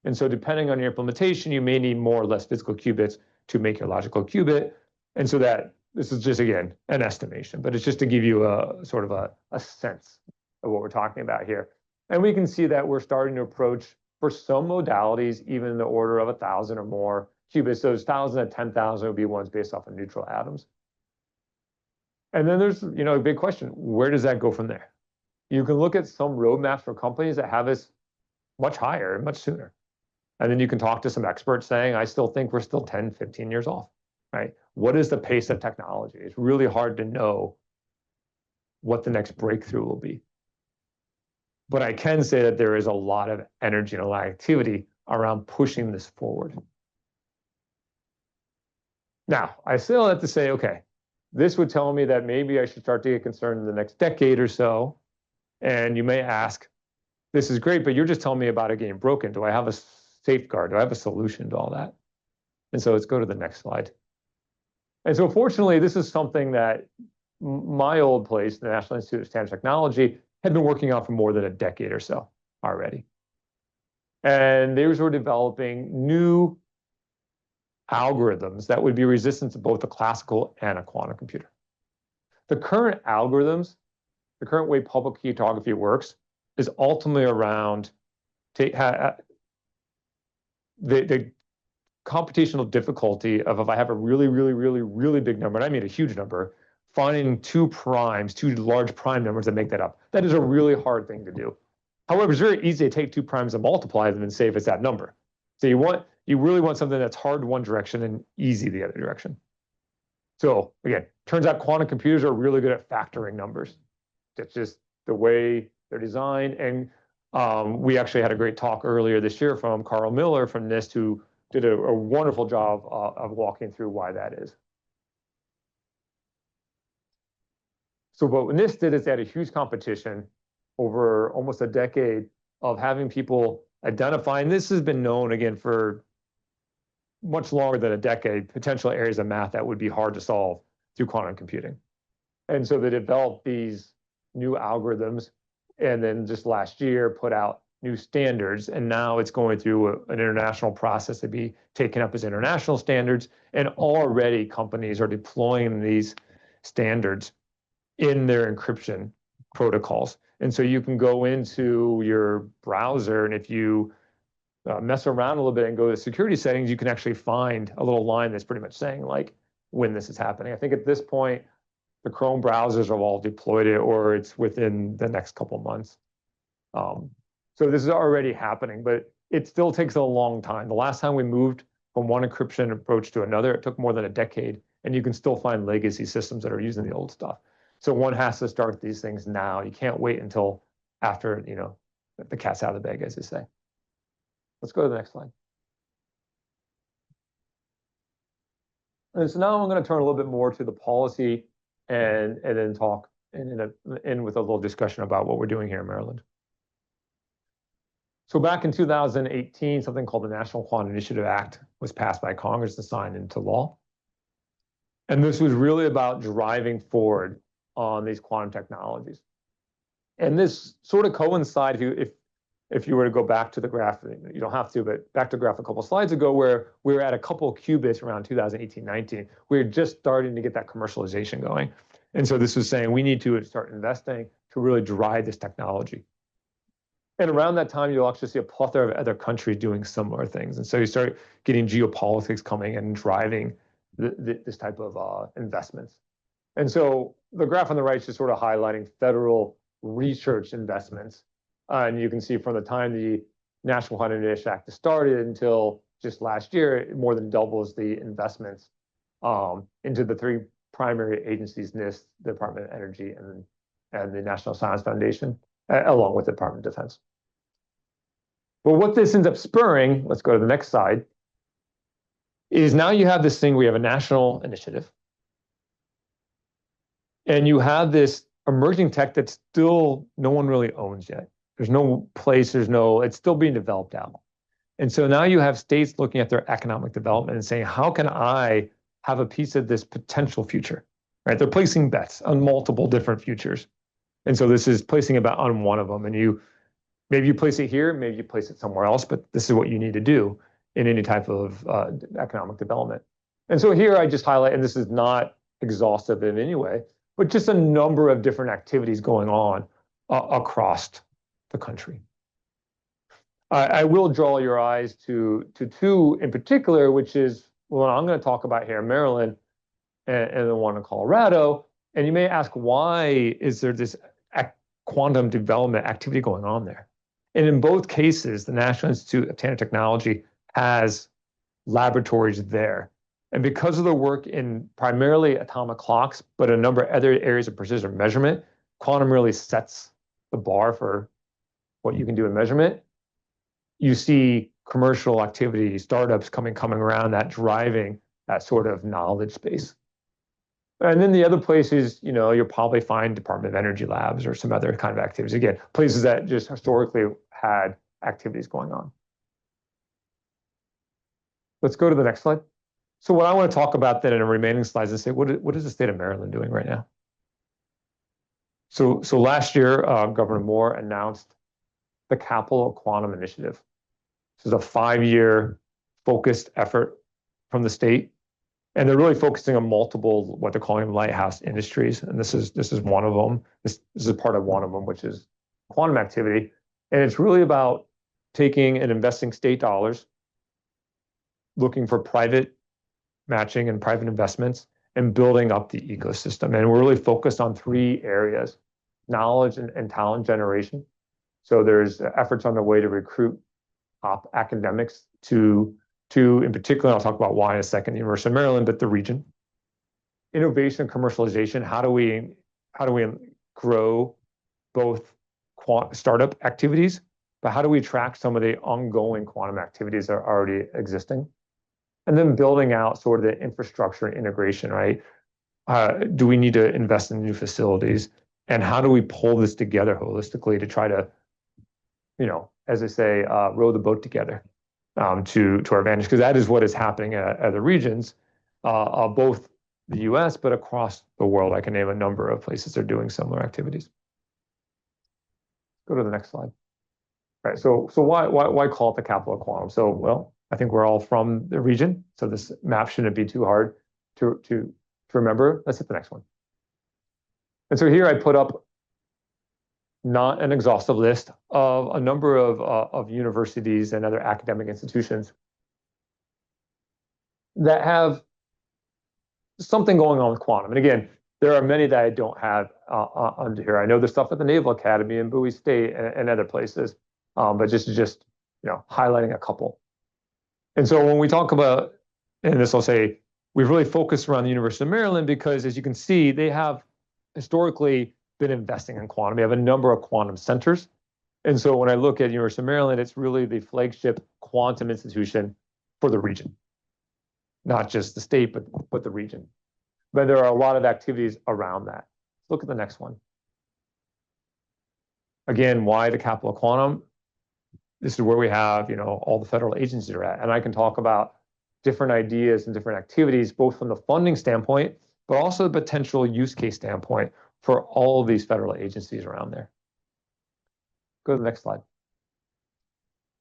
And so depending on your implementation, you may need more or less physical qubits to make your logical qubit. And so that this is just, again, an estimation, but it's just to give you a sort of a sense of what we're talking about here. And we can see that we're starting to approach, for some modalities, even in the order of 1,000 or more qubits. Those 1,000 and 10,000 would be ones based off of neutral atoms. And then there's, a big question, where does that go from there? You can look at some roadmaps for companies that have this much higher and much sooner. And then you can talk to some experts saying, I still think we're still 10, 15 years off, right? What is the pace of technology? It's really hard to know what the next breakthrough will be. But I can say that there is a lot of energy and a lot of activity around pushing this forward. Now, I still have to say, okay, this would tell me that maybe I should start to get concerned in the next decade or so. And you may ask, this is great, but you're just telling me about it getting broken. Do I have a safeguard? Do I have a solution to all that? And so let's go to the next slide. And so fortunately, this is something that my old place, the National Institute of Standards and Technology, had been working on for more than a decade or so already. And they were developing new algorithms that would be resistant to both a classical and a quantum computer. The current algorithms, the current way public key cryptography works, is ultimately around the computational difficulty of, if I have a really, really, really, really big number, and I mean a huge number, finding two large prime numbers that make that up. That is a really hard thing to do. However, it's very easy to take two primes and multiply them and say if it's that number. So you really want something that's hard one direction and easy the other direction. So again, turns out quantum computers are really good at factoring numbers. That's just the way they're designed. And we actually had a great talk earlier this year from Carl Miller from NIST, who did a wonderful job of walking through why that is. So what NIST did is they had a huge competition over almost a decade of having people identify, and this has been known again for much longer than a decade, potential areas of math that would be hard to solve through quantum computing. And so they developed these new algorithms, and then just last year put out new standards, and now it's going through an international process to be taken up as international standards, and already companies are deploying these standards in their encryption protocols. And so you can go into your browser, and if you mess around a little bit and go to security settings, you can actually find a little line that's pretty much saying like when this is happening. I think at this point, the Chrome browsers have all deployed it, or it's within the next couple of months. So this is already happening, but it still takes a long time. The last time we moved from one encryption approach to another, it took more than a decade, and you can still find legacy systems that are using the old stuff. So one has to start these things now. You can't wait until after, the cat's out of the bag, as they say. Let's go to the next slide. And so now I'm going to turn a little bit more to the policy and then talk and end with a little discussion about what we're doing here in Maryland. So back in 2018, something called the National Quantum Initiative Act was passed by Congress and signed into law. And this was really about driving forward on these quantum technologies. And this sort of coincides if you were to go back to the graph, you don't have to, but back to the graph a couple of slides ago, where we were at a couple of qubits around 2018, 19. We were just starting to get that commercialization going. And so this was saying we need to start investing to really drive this technology. And around that time, you'll actually see a plethora of other countries doing similar things. And so you start getting geopolitics coming and driving this type of investments. And so the graph on the right is just sort of highlighting federal research investments. And you can see from the time the National Quantum Innovation Act started until just last year, it more than doubles the investments into the three primary agencies, NIST, the Department of Energy, and the National Science Foundation, along with the Department of Defense. But what this ends up spurring, let's go to the next slide, is now you have this thing, we have a national initiative. And you have this emerging tech that still no one really owns yet. There's no place, it's still being developed out. And so now you have states looking at their economic development and saying, how can I have a piece of this potential future, right? They're placing bets on multiple different futures. And so this is placing a bet on one of them. And maybe you place it here, maybe you place it somewhere else, but this is what you need to do in any type of economic development. And so here I just highlight, and this is not exhaustive in any way, but just a number of different activities going on across the country. I will draw your eyes to two in particular, which is what I'm going to talk about here in Maryland and the one in Colorado. And you may ask, why is there this quantum development activity going on there? And in both cases, the National Institute of Nanotechnology has laboratories there. And because of the work in primarily atomic clocks, but a number of other areas of precision measurement, quantum really sets the bar for what you can do in measurement. You see commercial activity, startups coming around that, driving that sort of knowledge space. And then the other places, you'll probably find Department of Energy labs or some other kind of activities. Again, places that just historically had activities going on. Let's go to the next slide. So what I want to talk about then in the remaining slides is say, what is the state of Maryland doing right now? So last year, Governor Moore announced the Capital Quantum Initiative. This is a 5-year focused effort from the state. And they're really focusing on multiple, what they're calling lighthouse industries. And this is one of them. This is a part of one of them, which is quantum activity. And it's really about taking and investing state dollars, looking for private matching and private investments, and building up the ecosystem. And we're really focused on 3 areas: knowledge and talent generation. So there's efforts on the way to recruit top academics to in particular, I'll talk about why in a second, University of Maryland, but the region. Innovation and commercialization, how do we grow both startup activities, but how do we track some of the ongoing quantum activities that are already existing? And then building out sort of the infrastructure and integration, right? Do we need to invest in new facilities? And how do we pull this together holistically to try to, as they say, row the boat together to our advantage? Because that is what is happening at other regions, both the US, but across the world. I can name a number of places that are doing similar activities. Go to the next slide. All right, so why call it the capital of quantum? So, well, I think we're all from the region, so this map shouldn't be too hard to remember. Let's hit the next one. And so here I put up not an exhaustive list of a number of universities and other academic institutions that have something going on with quantum. And again, there are many that I don't have under here. I know there's stuff at the Naval Academy and Bowie State and other places, but just highlighting a couple. And so when we talk about, and this I'll say, we've really focused around the University of Maryland because, as you can see, they have historically been investing in quantum. They have a number of quantum centers. And so when I look at University of Maryland, it's really the flagship quantum institution for the region, not just the state, but the region. But there are a lot of activities around that. Look at the next one. Again, why the capital of quantum? This is where we have, all the federal agencies are at. And I can talk about different ideas and different activities, both from the funding standpoint, but also the potential use case standpoint for all of these federal agencies around there. Go to the next slide.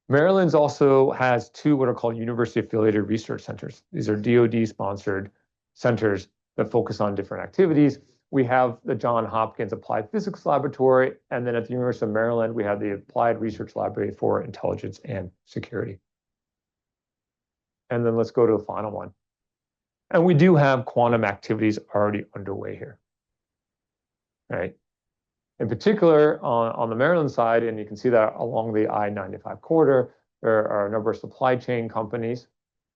Maryland's also has two what are called university-affiliated research centers. These are DoD-sponsored centers that focus on different activities. We have the Johns Hopkins Applied Physics Laboratory, and then at the University of Maryland, we have the Applied Research Laboratory for Intelligence and Security. And then let's go to the final one. And we do have quantum activities already underway here, right? In particular, on the Maryland side, and you can see that along the I-95 corridor, there are a number of supply chain companies,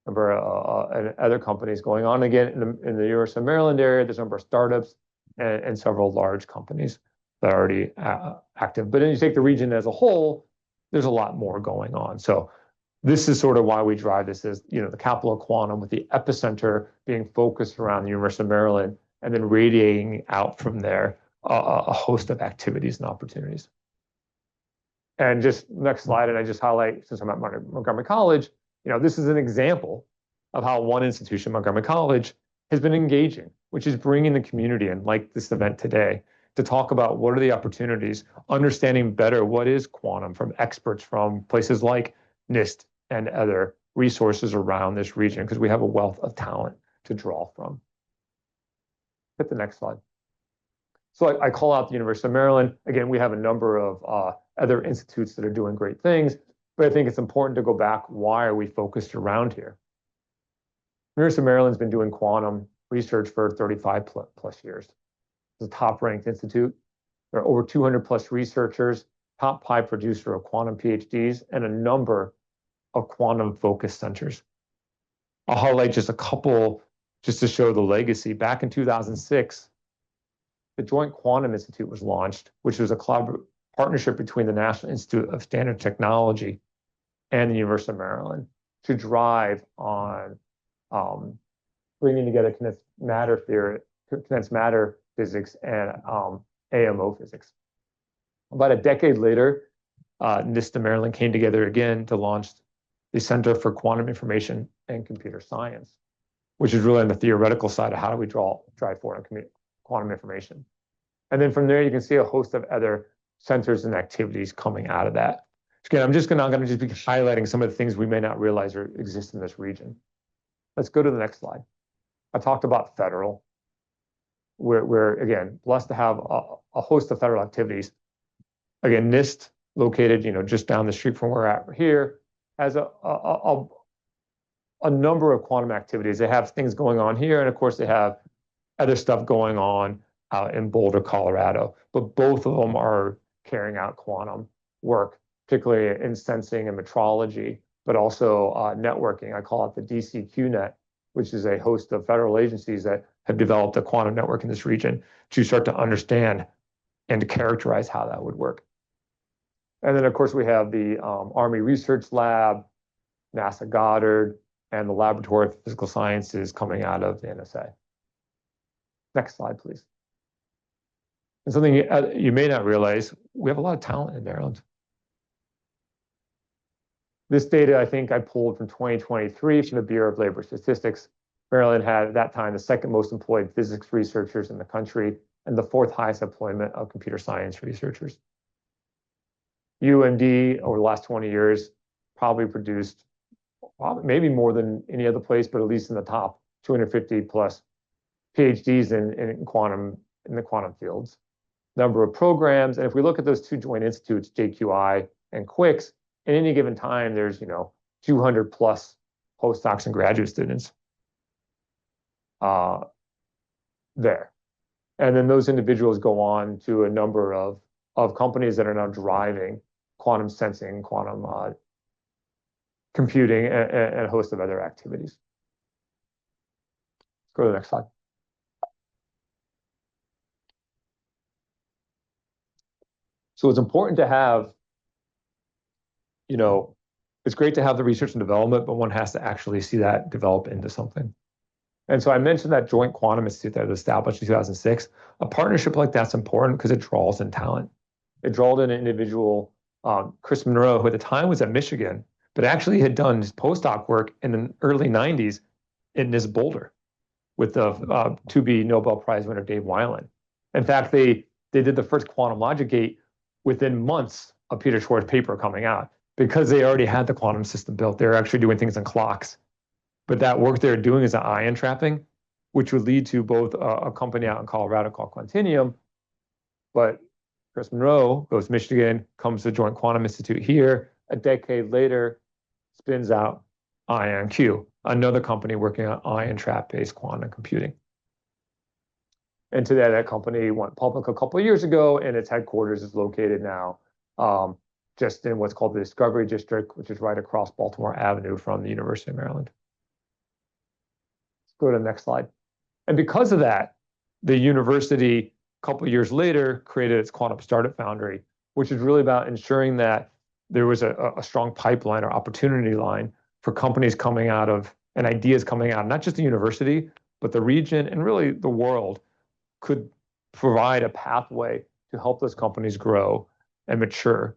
a number of other companies going on. Again, in the University of Maryland area, there's a number of startups and several large companies that are already active. But then you take the region as a whole, there's a lot more going on. So this is sort of why we drive this as, the capital of quantum, with the epicenter being focused around the University of Maryland and then radiating out from there a host of activities and opportunities. And just next slide, and I just highlight, since I'm at Montgomery College, this is an example of how one institution, Montgomery College, has been engaging, which is bringing the community in, like this event today, to talk about what are the opportunities, understanding better what is quantum from experts from places like NIST and other resources around this region, because we have a wealth of talent to draw from. Hit the next slide. So I call out the University of Maryland. Again, we have a number of other institutes that are doing great things, but I think it's important to go back. Why are we focused around here? The University of Maryland's been doing quantum research for 35 plus years. It's a top-ranked institute. There are over 200 plus researchers, top 5 producer of quantum PhDs, and a number of quantum-focused centers. I'll highlight just a couple just to show the legacy. Back in 2006, the Joint Quantum Institute was launched, which was a partnership between the National Institute of Standard Technology and the University of Maryland to drive on bringing together condensed matter physics and AMO physics. About a decade later, NIST and Maryland came together again to launch the Center for Quantum Information and Computer Science, which is really on the theoretical side of how do we drive forward quantum information. And then from there, you can see a host of other centers and activities coming out of that. Again, I'm just not going to just be highlighting some of the things we may not realize exist in this region. Let's go to the next slide. I talked about federal. We're again, blessed to have a host of federal activities. Again, NIST, located just down the street from where we're at here, has a number of quantum activities. They have things going on here, and of course they have other stuff going on out in Boulder, Colorado. But both of them are carrying out quantum work, particularly in sensing and metrology, but also networking. I call it the DCQNet, which is a host of federal agencies that have developed a quantum network in this region to start to understand and to characterize how that would work. And then, of course, we have the Army Research Lab, NASA Goddard, and the Laboratory of Physical Sciences coming out of the NSA. Next slide, please. And something you may not realize, we have a lot of talent in Maryland. This data, I think I pulled from 2023 from the Bureau of Labor Statistics. Maryland had, at that time, the second most employed physics researchers in the country and the 4th highest employment of computer science researchers. UMD, over the last 20 years, probably produced maybe more than any other place, but at least in the top 250 plus PhDs in the quantum fields. Number of programs, and if we look at those two joint institutes, JQI and QUIX, at any given time, there's 200 plus postdocs and graduate students there. And then those individuals go on to a number of companies that are now driving quantum sensing, quantum computing, and a host of other activities. Let's go to the next slide. So it's important to have, it's great to have the research and development, but one has to actually see that develop into something. And so I mentioned that Joint Quantum Institute that was established in 2006. A partnership like that's important because it draws in talent. It draws in an individual, Chris Monroe, who at the time was at Michigan, but actually had done his postdoc work in the early 90s in this Boulder with the to-be Nobel Prize winner Dave Weiland. In fact, they did the first quantum logic gate within months a Peter Schwartz paper coming out because they already had the quantum system built. They're actually doing things in clocks. But that work they're doing is an ion trapping, which would lead to both a company out in Colorado called Quantinuum, but Chris Monroe goes to Michigan, comes to Joint Quantum Institute here. A decade later, spins out IonQ, another company working on ion trap-based quantum computing. And today, that company went public a couple of years ago, and its headquarters is located now just in what's called the Discovery District, which is right across Baltimore Avenue from the University of Maryland. Let's go to the next slide. And because of that, the university, a couple of years later, created its Quantum Startup Foundry, which is really about ensuring that there was a strong pipeline or opportunity line for companies coming out of, and ideas coming out, not just the university, but the region and really the world, could provide a pathway to help those companies grow and mature.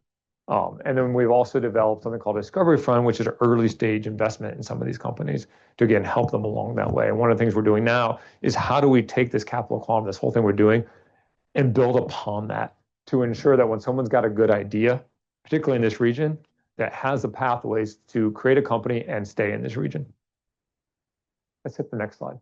And then we've also developed something called a Discovery Fund, which is an early stage investment in some of these companies to, again, help them along that way. And one of the things we're doing now is how do we take this capital quantum, this whole thing we're doing, and build upon that to ensure that when someone's got a good idea, particularly in this region, that has the pathways to create a company and stay in this region. Let's hit the next slide.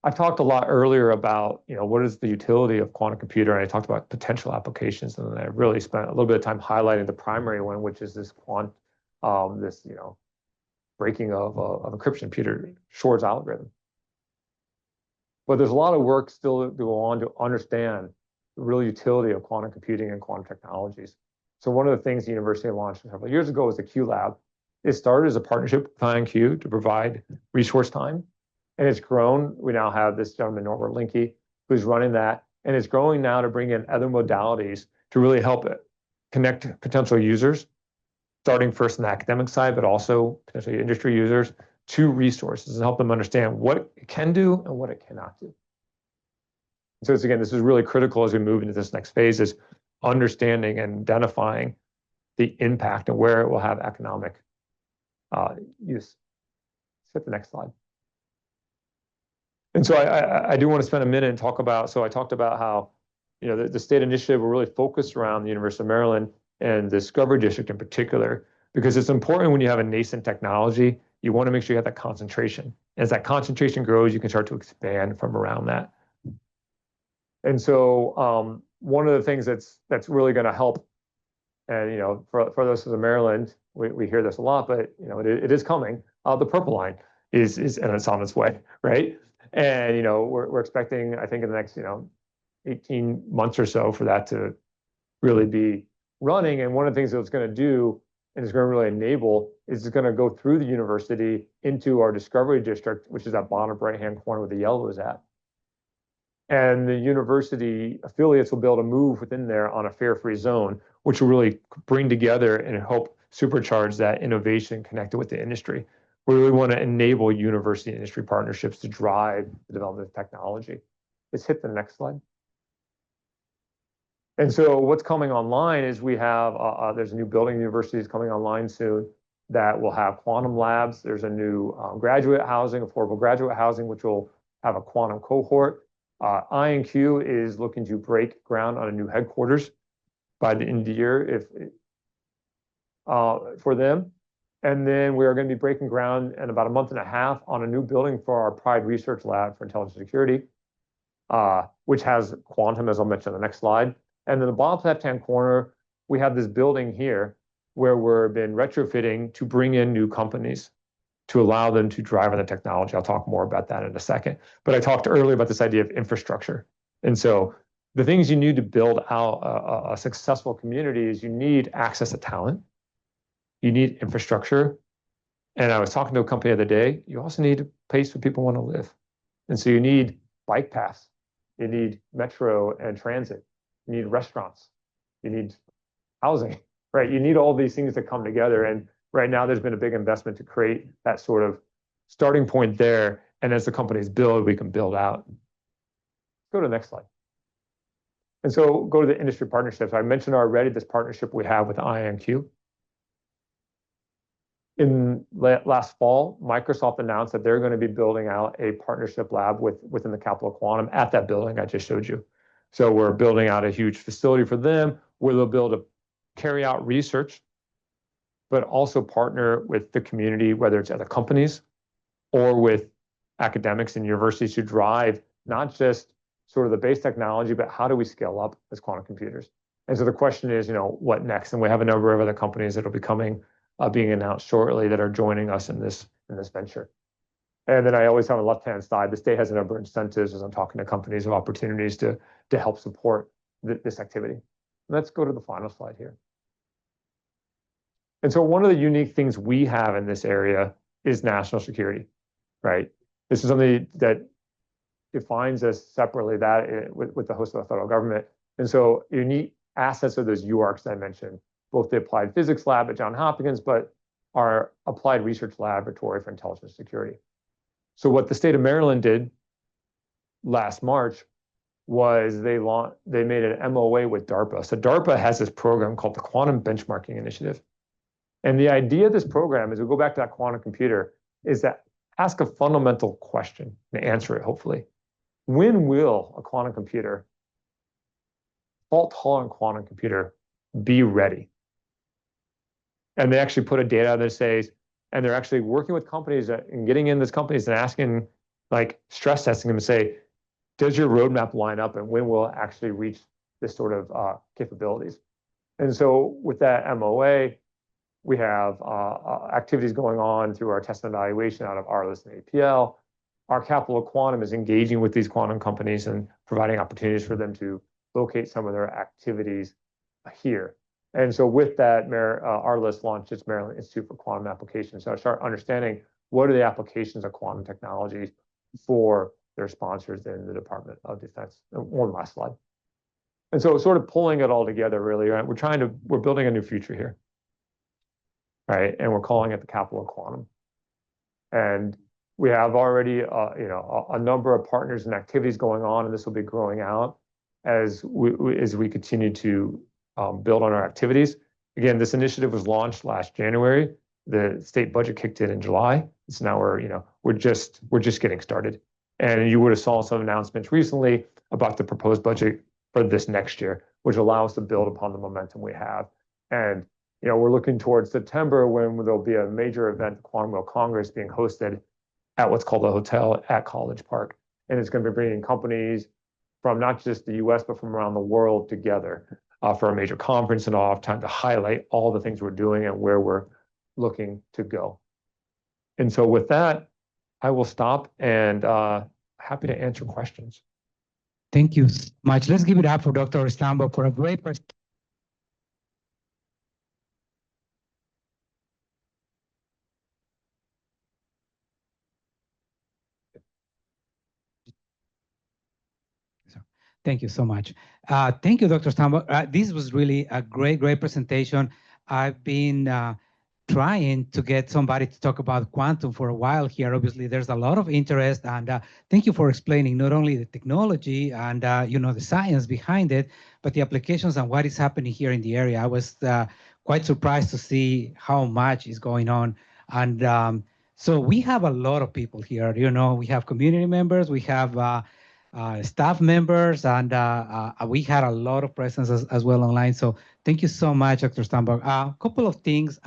I talked a lot earlier about, what is the utility of quantum computer, and I talked about potential applications, and then I really spent a little bit of time highlighting the primary one, which is this breaking of encryption, Peter Shor's algorithm. But there's a lot of work still to go on to understand the real utility of quantum computing and quantum technologies. So one of the things the university launched several years ago was the Q Lab. It started as a partnership with IonQ to provide resource time. And it's grown. We now have this gentleman, Norbert Linke, who's running that. And it's growing now to bring in other modalities to really help it connect potential users, starting first on the academic side, but also potentially industry users, to resources and help them understand what it can do and what it cannot do. So again, this is really critical as we move into this next phase, is understanding and identifying the impact and where it will have economic use. Let's hit the next slide. And so I do want to spend a minute and talk about, so I talked about how, the state initiative will really focus around the University of Maryland and the Discovery District in particular, because it's important when you have a nascent technology, you want to make sure you have that concentration. As that concentration grows, you can start to expand from around that. And so one of the things that's really going to help, and for those in Maryland, we hear this a lot, but it is coming. The Purple Line is and it's on its way, right? And we're expecting, I think, in the next 18 months or so for that to really be running. And one of the things that it's going to do, and it's going to really enable, is it's going to go through the university into our Discovery District, which is that bottom right-hand corner where the yellow is at. And the university affiliates will be able to move within there on a fare-free zone, which will really bring together and help supercharge that innovation connected with the industry. We really want to enable university and industry partnerships to drive the development of technology. Let's hit the next slide. And so what's coming online is we have, there's a new building universities coming online soon that will have quantum labs. There's a new graduate housing, affordable graduate housing, which will have a quantum cohort. IonQ is looking to break ground on a new headquarters by the end of the year for them. And then we are going to be breaking ground in about a month and a half on a new building for our Pride Research Lab for Intelligence Security, which has quantum, as I'll mention on the next slide. And then the bottom left-hand corner, we have this building here where we've been retrofitting to bring in new companies to allow them to drive on the technology. I'll talk more about that in a second. But I talked earlier about this idea of infrastructure. And so the things you need to build out a successful community is you need access to talent. You need infrastructure. And I was talking to a company the other day, you also need a place where people want to live. And so you need bike paths, you need metro and transit, you need restaurants, you need housing, right? You need all these things to come together. And right now there's been a big investment to create that sort of starting point there. And as the companies build, we can build out. Go to the next slide. And so go to the industry partnerships. I mentioned already this partnership we have with IonQ. In last fall, Microsoft announced that they're going to be building out a partnership lab within the Capital Quantum at that building I just showed you. So we're building out a huge facility for them where they'll build carry out research, but also partner with the community, whether it's other companies or with academics and universities, to drive not just sort of the base technology, but how do we scale up as quantum computers? And so the question is, what next? And we have a number of other companies that will be coming, being announced shortly, that are joining us in this venture. And then I always have on the left-hand side, the state has a number of incentives as I'm talking to companies of opportunities to help support this activity. Let's go to the final slide here. And so one of the unique things we have in this area is national security, right? This is something that defines us separately, that with the host of the federal government. And so unique assets of those UARCs that I mentioned, both the Applied Physics Lab at Johns Hopkins, but our Applied Research Laboratory for Intelligence Security. So what the state of Maryland did last March was they made an MOA with DARPA. So DARPA has this program called the Quantum Benchmarking Initiative. And the idea of this program, as we go back to that quantum computer, is that ask a fundamental question and answer it, hopefully. When will a quantum computer, fault-tolerant quantum computer, be ready? And they actually put a data out that says, and they're actually working with companies and getting in these companies and asking, like stress testing them, and say, does your roadmap line up, and when will it actually reach this sort of capabilities? And so with that MOA, we have activities going on through our test and evaluation out of ARLIS and APL. Our Capital Quantum is engaging with these quantum companies and providing opportunities for them to locate some of their activities here. And so with that, ARLIS launched its Maryland Institute for Quantum Applications. So I start understanding what are the applications of quantum technologies for their sponsors in the Department of Defense. One last slide. And so sort of pulling it all together, really, right? We're building a new future here, right? And we're calling it the Capital Quantum. And we have already, a number of partners and activities going on, and this will be growing out as we continue to build on our activities. Again, this initiative was launched last January. The state budget kicked in July. So now we're just getting started. And you would have saw some announcements recently about the proposed budget for this next year, which allows us to build upon the momentum we have. And we're looking towards September, when there'll be a major event, the Quantum World Congress, being hosted at what's called a hotel at College Park. And it's going to be bringing companies from not just the US, but from around the world together for a major conference, and all have time to highlight all the things we're doing and where we're looking to go. And so with that, I will stop, and happy to answer questions. Thank you so much. Let's give it up for Dr. Stambok for a great presentation. Thank you so much. Thank you, Dr. Stambok. This was really a great presentation. I've been trying to get somebody to talk about quantum for a while here. Obviously, there's a lot of interest, and thank you for explaining not only the technology and the science behind it, but the applications and what is happening here in the area. I was quite surprised to see how much is going on. And so we have a lot of people here. We have community members, we have staff members, and we had a lot of presence as well online. So thank you so much, Dr. Stambok. A couple of things.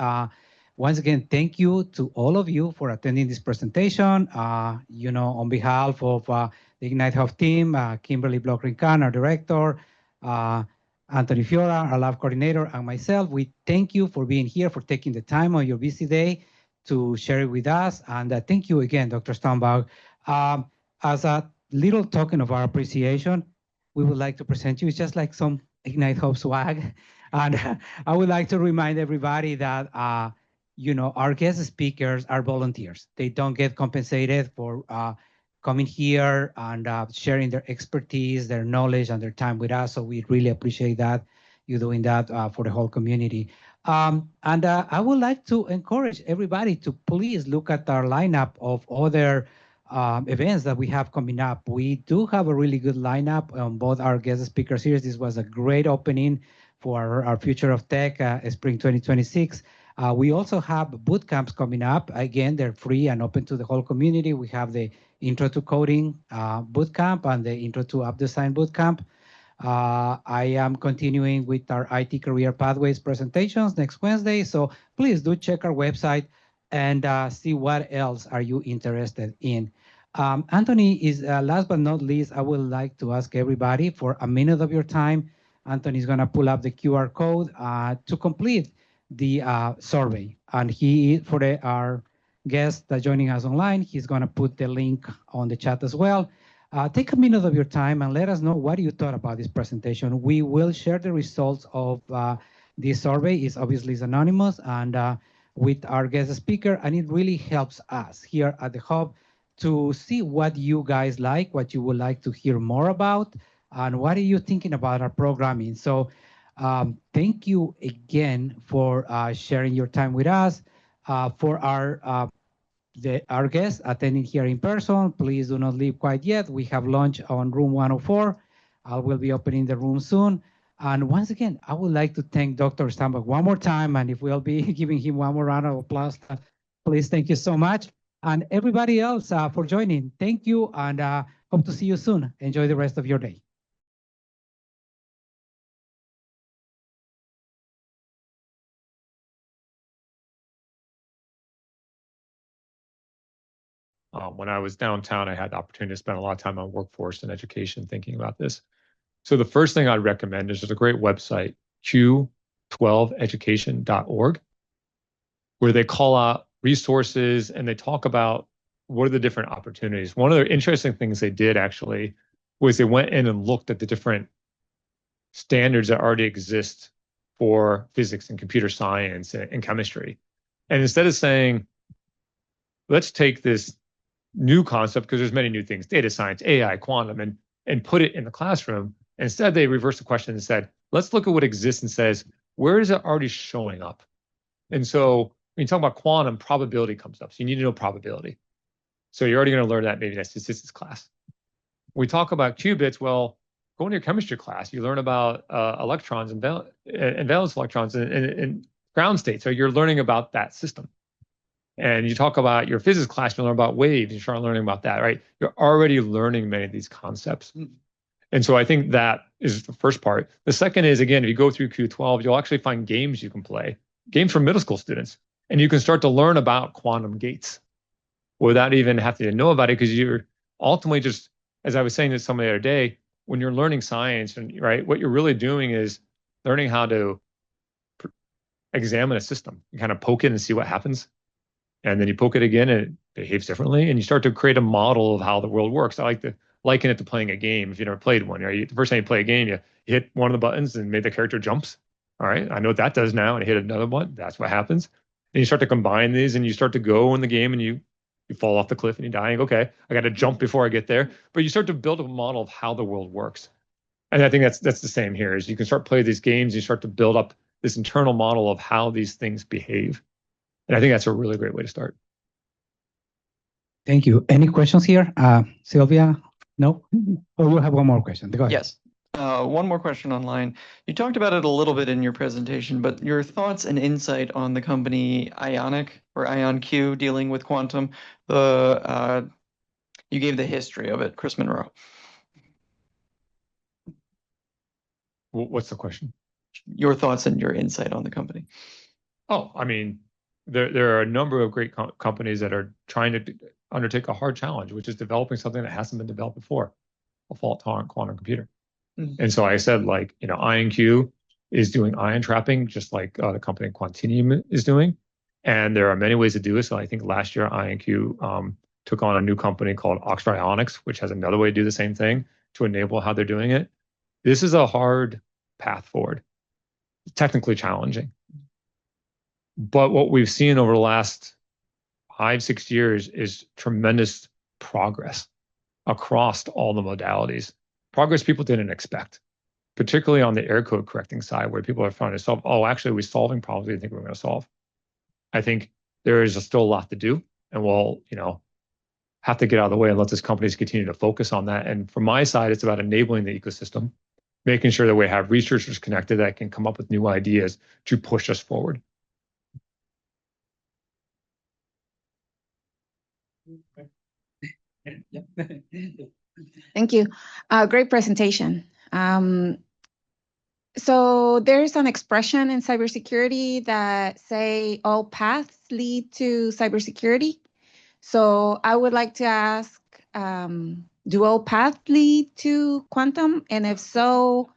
Once again, thank you to all of you for attending this presentation. On behalf of the Ignite Hub team, Kimberly Block-Rincon, our director, Anthony Fiora, our lab coordinator, and myself, we thank you for being here, for taking the time on your busy day to share it with us. And thank you again, Dr. Stambok. As a little token of our appreciation, we would like to present you. It's just like some Ignite Hub swag. And I would like to remind everybody that our guest speakers are volunteers. They don't get compensated for coming here and sharing their expertise, their knowledge, and their time with us. So we really appreciate that, you doing that for the whole community. And I would like to encourage everybody to please look at our lineup of other events that we have coming up. We do have a really good lineup on both our guest speaker series. This was a great opening for our Future of Tech Spring 2026. We also have boot camps coming up. Again, they're free and open to the whole community. We have the Intro to Coding boot camp and the Intro to App Design boot camp. I am continuing with our IT Career Pathways presentations next Wednesday. So please do check our website and see what else are you interested in. Anthony is last but not least, I would like to ask everybody for a minute of your time. Anthony is going to pull up the QR code to complete the survey. And for our guests that are joining us online, he's going to put the link on the chat as well. Take a minute of your time and let us know what you thought about this presentation. We will share the results of this survey. It's obviously anonymous and with our guest speaker, and it really helps us here at the Hub to see what you guys like, what you would like to hear more about, and what are you thinking about our programming. So thank you again for sharing your time with us. For our guests attending here in person, please do not leave quite yet. We have lunch on room 104. I will be opening the room soon. And once again, I would like to thank Dr. Stambach one more time. And if we'll be giving him one more round of applause, please, thank you so much. And everybody else for joining, thank you, and hope to see you soon. Enjoy the rest of your day. When I was downtown, I had the opportunity to spend a lot of time on workforce and education thinking about this. So the first thing I'd recommend is there's a great website, q12education.org, where they call out resources and they talk about what are the different opportunities. One of the interesting things they did actually was they went in and looked at the different standards that already exist for physics and computer science and chemistry. And instead of saying, let's take this new concept, because there's many new things, data science, AI, quantum, and put it in the classroom, instead they reversed the question and said, let's look at what exists and says, where is it already showing up? And so when you talk about quantum, probability comes up. So you need to know probability. So you're already going to learn that maybe in a statistics class. When we talk about qubits, well, go into your chemistry class, you learn about electrons and valence electrons and ground state. So you're learning about that system. And you talk about your physics class, you learn about waves, you start learning about that, right? You're already learning many of these concepts. And so I think that is the first part. The second is, again, if you go through Q12, you'll actually find games you can play, games for middle school students. And you can start to learn about quantum gates without even having to know about it, because you're ultimately just, as I was saying to somebody the other day, when you're learning science, and right, what you're really doing is learning how to examine a system. You kind of poke it and see what happens. And then you poke it again and it behaves differently. And you start to create a model of how the world works. I like to liken it to playing a game. If you never played one, right? The first time you play a game, you hit one of the buttons and made the character jumps. All right, I know what that does now. And I hit another one. That's what happens. And you start to combine these and you start to go in the game and you fall off the cliff and you die. And you go, okay, I got to jump before I get there. But you start to build a model of how the world works. And I think that's the same here, is you can start playing these games. You start to build up this internal model of how these things behave. And I think that's a really great way to start. Thank you. Any questions here? Sylvia? No? Or we'll have one more question. Go ahead. Yes. One more question online. You talked about it a little bit in your presentation, but your thoughts and insight on the company Ionic or IonQ dealing with quantum. You gave the history of it, Chris Monroe. What's the question? Your thoughts and your insight on the company. Oh, I mean, there are a number of great companies that are trying to undertake a hard challenge, which is developing something that hasn't been developed before, a fault-tolerant quantum computer. And so I said, like, IonQ is doing ion trapping, just like the company Quantinuum is doing. And there are many ways to do it. So I think last year IonQ took on a new company called Oxford Ionics, which has another way to do the same thing to enable how they're doing it. This is a hard path forward, technically challenging. But what we've seen over the last 5-6 years is tremendous progress across all the modalities. Progress people didn't expect, particularly on the error code correcting side, where people are trying to solve, actually, we're solving problems we didn't think we were going to solve. I think there is still a lot to do, and we'll, have to get out of the way and let these companies continue to focus on that. And from my side, it's about enabling the ecosystem, making sure that we have researchers connected that can come up with new ideas to push us forward. Thank you. Great presentation. So there's an expression in cybersecurity that say all paths lead to cybersecurity. So I would like to ask, do all paths lead to quantum? And if so,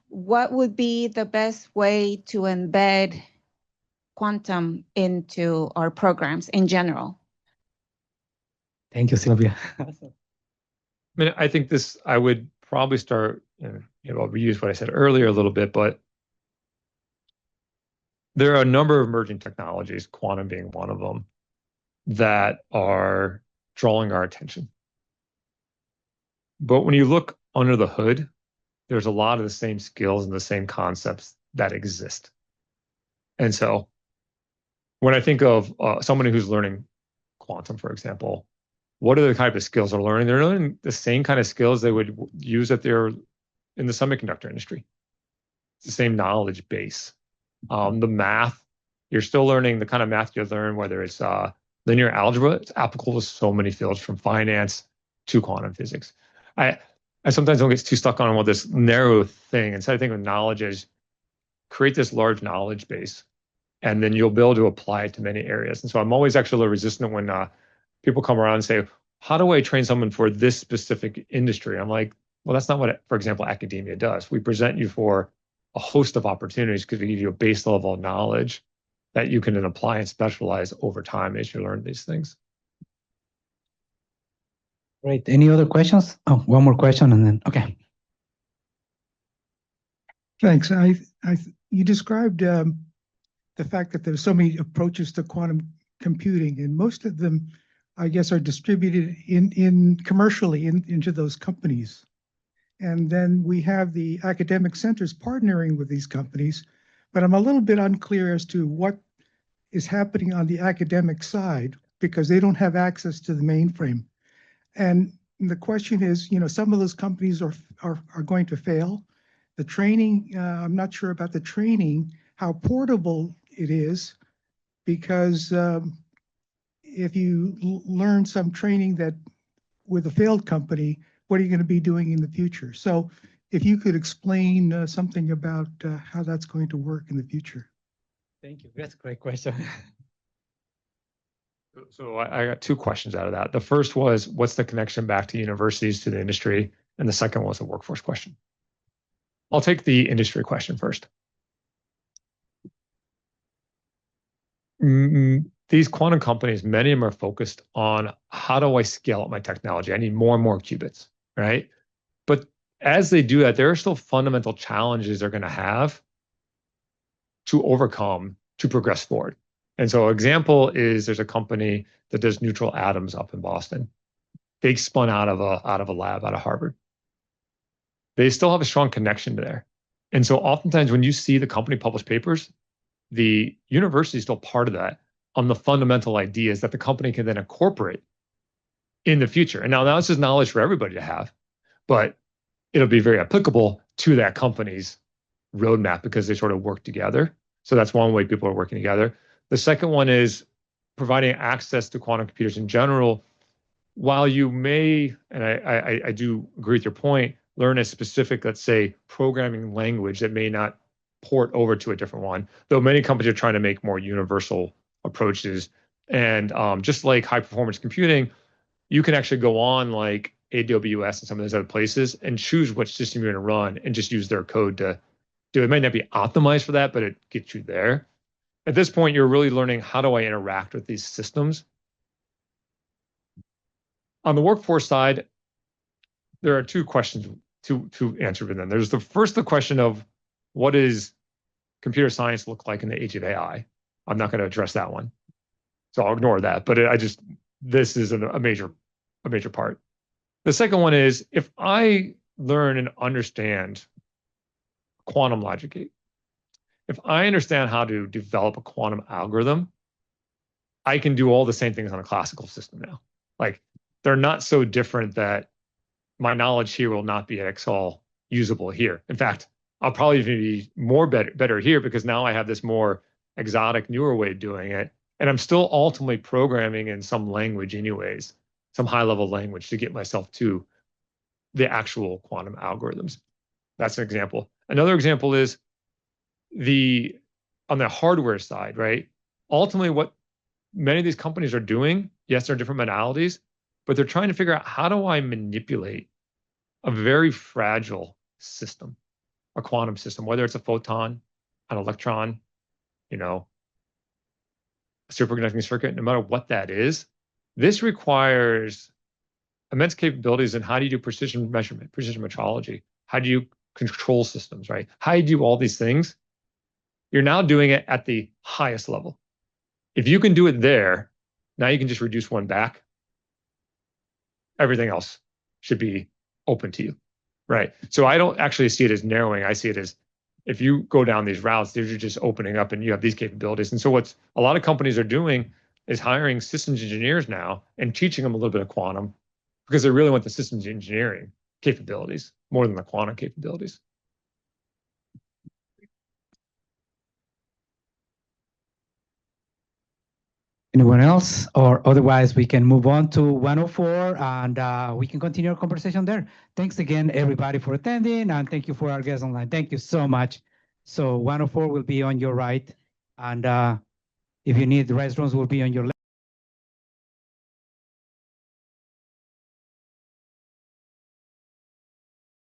what would be the best way to embed quantum into our programs in general? Thank you, Sylvia. I mean, I think I would probably start, I'll reuse what I said earlier a little bit, but there are a number of emerging technologies, quantum being one of them, that are drawing our attention. But when you look under the hood, there's a lot of the same skills and the same concepts that exist. And so when I think of somebody who's learning quantum, for example, what are the type of skills they're learning? They're learning the same kind of skills they would use if they're in the semiconductor industry. It's the same knowledge base. The math, you're still learning the kind of math you learn, whether it's linear algebra, it's applicable to so many fields from finance to quantum physics. I sometimes don't get too stuck on what this narrow thing. Instead, I think of knowledge as create this large knowledge base, and then you'll be able to apply it to many areas. And so I'm always actually a little resistant when people come around and say, how do I train someone for this specific industry? I'm like, well, that's not what, for example, academia does. We present you for a host of opportunities because we give you a base level of knowledge that you can then apply and specialize over time as you learn these things. Great. Any other questions? Oh, one more question and then, okay. Thanks. You described the fact that there's so many approaches to quantum computing, and most of them, I guess, are distributed in commercially into those companies. And then we have the academic centers partnering with these companies, but I'm a little bit unclear as to what is happening on the academic side because they don't have access to the mainframe. And the question is, some of those companies are going to fail. The training, I'm not sure about the training, how portable it is, because if you learn some training that with a failed company, what are you going to be doing in the future? So if you could explain something about how that's going to work in the future. Thank you. That's a great question. So I got two questions out of that. The first was, what's the connection back to universities, to the industry? And the second was a workforce question. I'll take the industry question first. These quantum companies, many of them are focused on how do I scale up my technology? I need more and more qubits, right? But as they do that, there are still fundamental challenges they're going to have to overcome to progress forward. And so example is there's a company that does neutral atoms up in Boston. They spun out of a lab out of Harvard. They still have a strong connection there. And so oftentimes when you see the company publish papers, the university is still part of that on the fundamental ideas that the company can then incorporate in the future. And now this is knowledge for everybody to have, but it'll be very applicable to that company's roadmap because they sort of work together. So that's one way people are working together. The second one is providing access to quantum computers in general. While you may, and I do agree with your point, learn a specific, let's say, programming language that may not port over to a different one, though many companies are trying to make more universal approaches. And just like high performance computing, you can actually go on like AWS and some of those other places and choose which system you're going to run and just use their code to do it. It might not be optimized for that, but it gets you there. At this point, you're really learning how do I interact with these systems. On the workforce side, there are two questions to answer with them. There's the question of what does computer science look like in the age of AI? I'm not going to address that one, so I'll ignore that. But this is a major part. The second one is if I learn and understand quantum logic gate, if I understand how to develop a quantum algorithm, I can do all the same things on a classical system now. Like they're not so different that my knowledge here will not be all usable here. In fact, I'll probably even be better here because now I have this more exotic, newer way of doing it. And I'm still ultimately programming in some language anyways, some high-level language to get myself to the actual quantum algorithms. That's an example. Another example is on the hardware side, right? Ultimately, what many of these companies are doing, yes, there are different modalities, but they're trying to figure out, how do I manipulate a very fragile system, a quantum system, whether it's a photon, an electron, a superconducting circuit, no matter what that is. This requires immense capabilities in how do you do precision measurement, precision metrology? How do you control systems, right? How do you do all these things? You're now doing it at the highest level. If you can do it there, now you can just reduce one back. Everything else should be open to you, right? So I don't actually see it as narrowing. I see it as, if you go down these routes, they're just opening up and you have these capabilities. And so what a lot of companies are doing is hiring systems engineers now and teaching them a little bit of quantum, because they really want the systems engineering capabilities more than the quantum capabilities. Anyone else? Or otherwise, we can move on to 104 and we can continue our conversation there. Thanks again, everybody, for attending, and thank you for our guests online. Thank you so much. So 104 will be on your right, and if you need, the restrooms will be on your left.